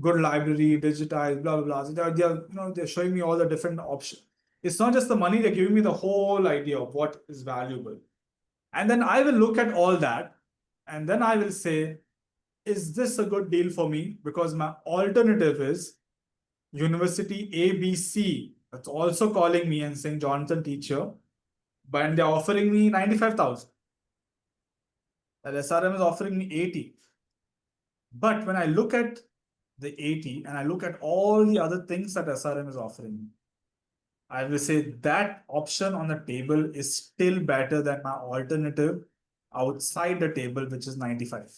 good library, digitized, blah, blah, blah. They're showing me all the different options. It's not just the money. They're giving me the whole idea of what is valuable. And then I will look at all that, and then I will say, is this a good deal for me? Because my alternative is University ABC. That's also calling me and saying, Jonathan, teacher, but they're offering me 95,000. That SRM is offering me 80. But when I look at the 80 and I look at all the other things that SRM is offering me, I will say that option on the table is still better than my alternative outside the table, which is 95.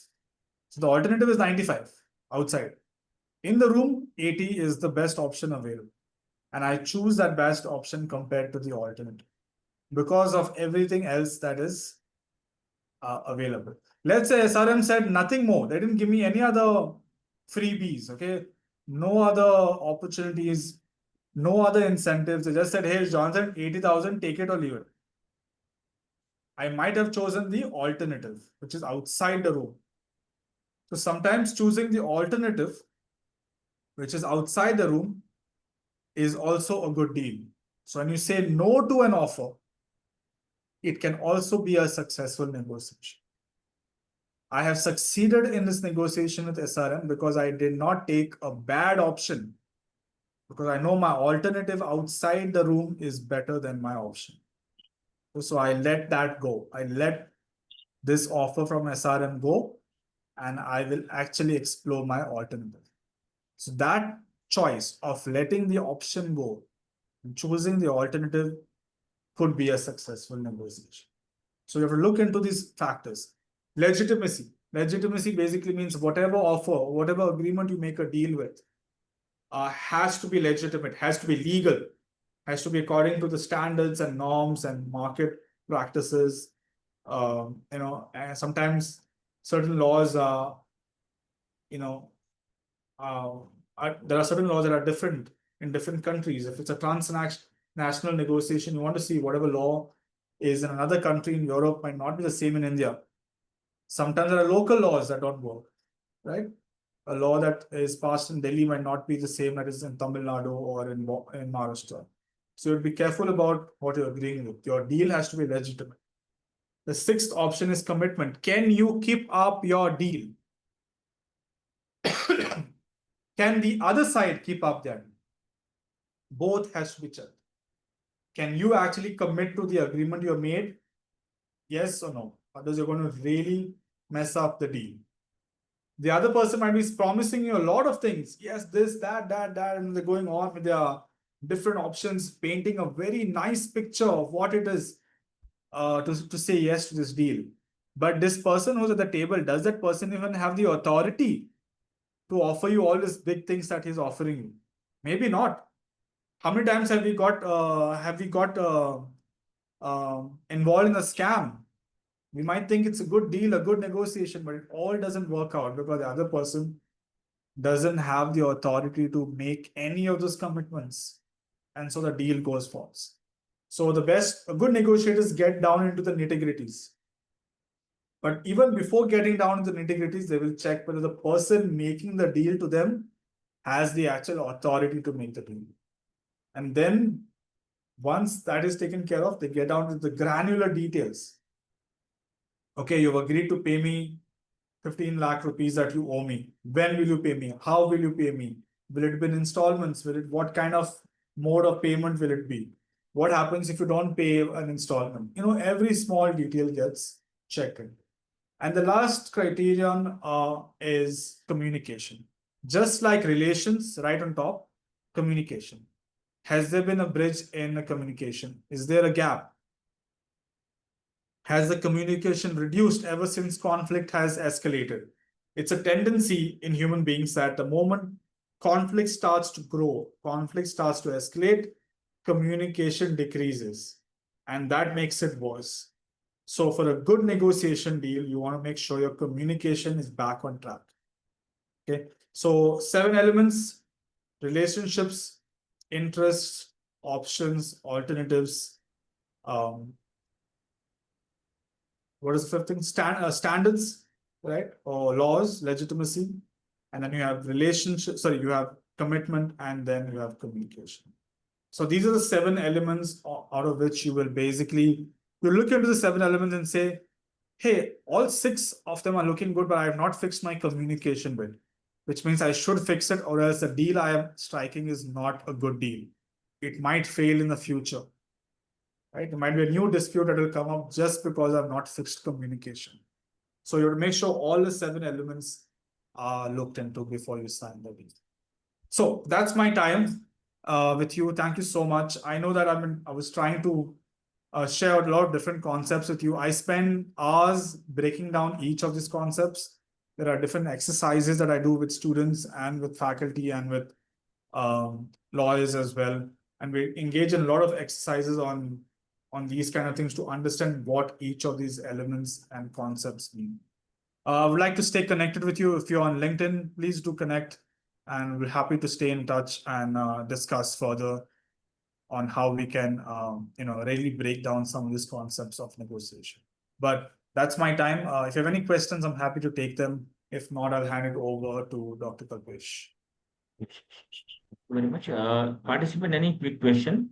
So the alternative is 95 outside. In the room, 80 is the best option available. And I choose that best option compared to the alternative because of everything else that is available. Let's say SRM said nothing more. They didn't give me any other freebies, okay? No other opportunities, no other incentives. They just said, hey, Jonathan, 80,000, take it or leave it. I might have chosen the alternative, which is outside the room. So sometimes choosing the alternative, which is outside the room, is also a good deal. So when you say no to an offer, it can also be a successful negotiation. I have succeeded in this negotiation with SRM because I did not take a bad option, because I know my alternative outside the room is better than my option. So I let that go. I let this offer from SRM go, and I will actually explore my alternative. So that choice of letting the option go and choosing the alternative could be a successful negotiation. So you have to look into these factors. Legitimacy. Legitimacy basically means whatever offer, whatever agreement you make a deal with has to be legitimate, has to be legal, has to be according to the standards and norms and market practices. And sometimes certain laws are, there are certain laws that are different in different countries. If it's a transnational negotiation, you want to see whatever law is in another country in Europe might not be the same in India. Sometimes there are local laws that don't work, right? A law that is passed in Delhi might not be the same that is in Tamil Nadu or in Maharashtra. So you'd be careful about what you're agreeing with. Your deal has to be legitimate. The sixth option is commitment. Can you keep up your deal? Can the other side keep up their deal? Both has to be checked. Can you actually commit to the agreement you made? Yes or no? Otherwise, you're going to really mess up the deal. The other person might be promising you a lot of things. Yes, this, that, and they're going on with their different options, painting a very nice picture of what it is to say yes to this deal. But this person who's at the table, does that person even have the authority to offer you all these big things that he's offering you? Maybe not. How many times have we got involved in a scam? We might think it's a good deal, a good negotiation, but it all doesn't work out because the other person doesn't have the authority to make any of those commitments. And so the deal goes false. So good negotiators get down into the nitty-gritties. But even before getting down to the nitty-gritties, they will check whether the person making the deal to them has the actual authority to make the deal. And then once that is taken care of, they get down to the granular details. Okay, you've agreed to pay me 15 lakh rupees that you owe me. When will you pay me? How will you pay me? Will it be in installments? What kind of mode of payment will it be? What happens if you don't pay an installment? Every small detail gets checked in. And the last criterion is communication. Just like relations, right on top, communication. Has there been a bridge in the communication? Is there a gap? Has the communication reduced ever since conflict has escalated? It's a tendency in human beings that the moment conflict starts to grow, conflict starts to escalate, communication decreases, and that makes it worse. So for a good negotiation deal, you want to make sure your communication is back on track. Okay, so 7 elements: relationships, interests, options, alternatives. What is the fifth thing? Standards, right? Or laws, legitimacy. And then you have you have commitment, and then you have communication. So these are the 7 elements out of which you will basically, you look into the 7 elements and say, hey, all 6 of them are looking good, but I have not fixed my communication bit, which means I should fix it, or else the deal I am striking is not a good deal. It might fail in the future. Right? There might be a new dispute that will come up just because I've not fixed communication. So you have to make sure all the 7 elements are looked into before you sign the deal. So that's my time with you. Thank you so much. I know that I was trying to share a lot of different concepts with you. I spend hours breaking down each of these concepts. There are different exercises that I do with students and with faculty and with lawyers as well. And we engage in a lot of exercises on these kind of things to understand what each of these elements and concepts mean. I would like to stay connected with you. If you're on LinkedIn, please do connect, and we're happy to stay in touch and discuss further on how we can really break down some of these concepts of negotiation. But that's my time. If you have any questions, I'm happy to take them. If not, I'll hand it over to Dr. Kalpesh. Thank you very much. Participant, any quick question?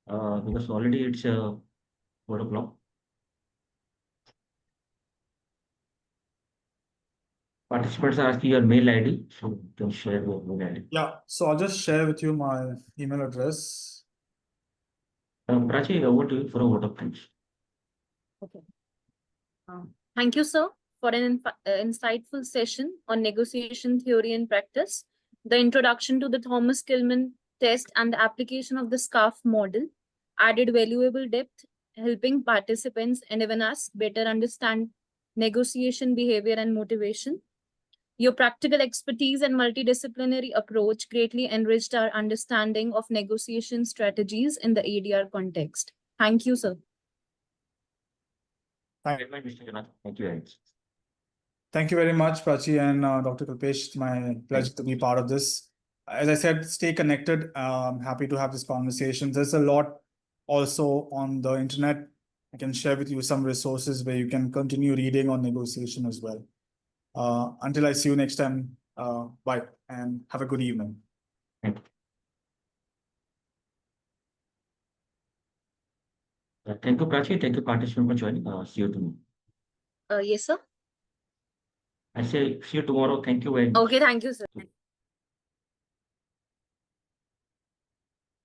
Because already it's 4 o'clock. Participants are asking your mail ID, so you can share your mail ID. Yeah, so I'll just share with you my email address. Prachi, over to you for a vote of thanks. Okay. Thank you, sir, for an insightful session on negotiation theory and practice, the introduction to the Thomas Kilmann test and the application of the SCARF model added valuable depth, helping participants and even us better understand negotiation behavior and motivation. Your practical expertise and multidisciplinary approach greatly enriched our understanding of negotiation strategies in the ADR context. Thank you, sir. Thank you very much, Mr. Jonath. Thank you very much. Thank you very much, Prachi and Dr. Kalpesh. It's my pleasure to be part of this. As I said, stay connected. I'm happy to have this conversation. There's a lot also on the internet. I can share with you some resources where you can continue reading on negotiation as well. Until I see you next time, bye and have a good evening. Thank you. Thank you, Prachi. Thank you, participant, for joining. See you tomorrow. Yes, sir. I say see you tomorrow. Thank you very much. Okay, thank you, sir.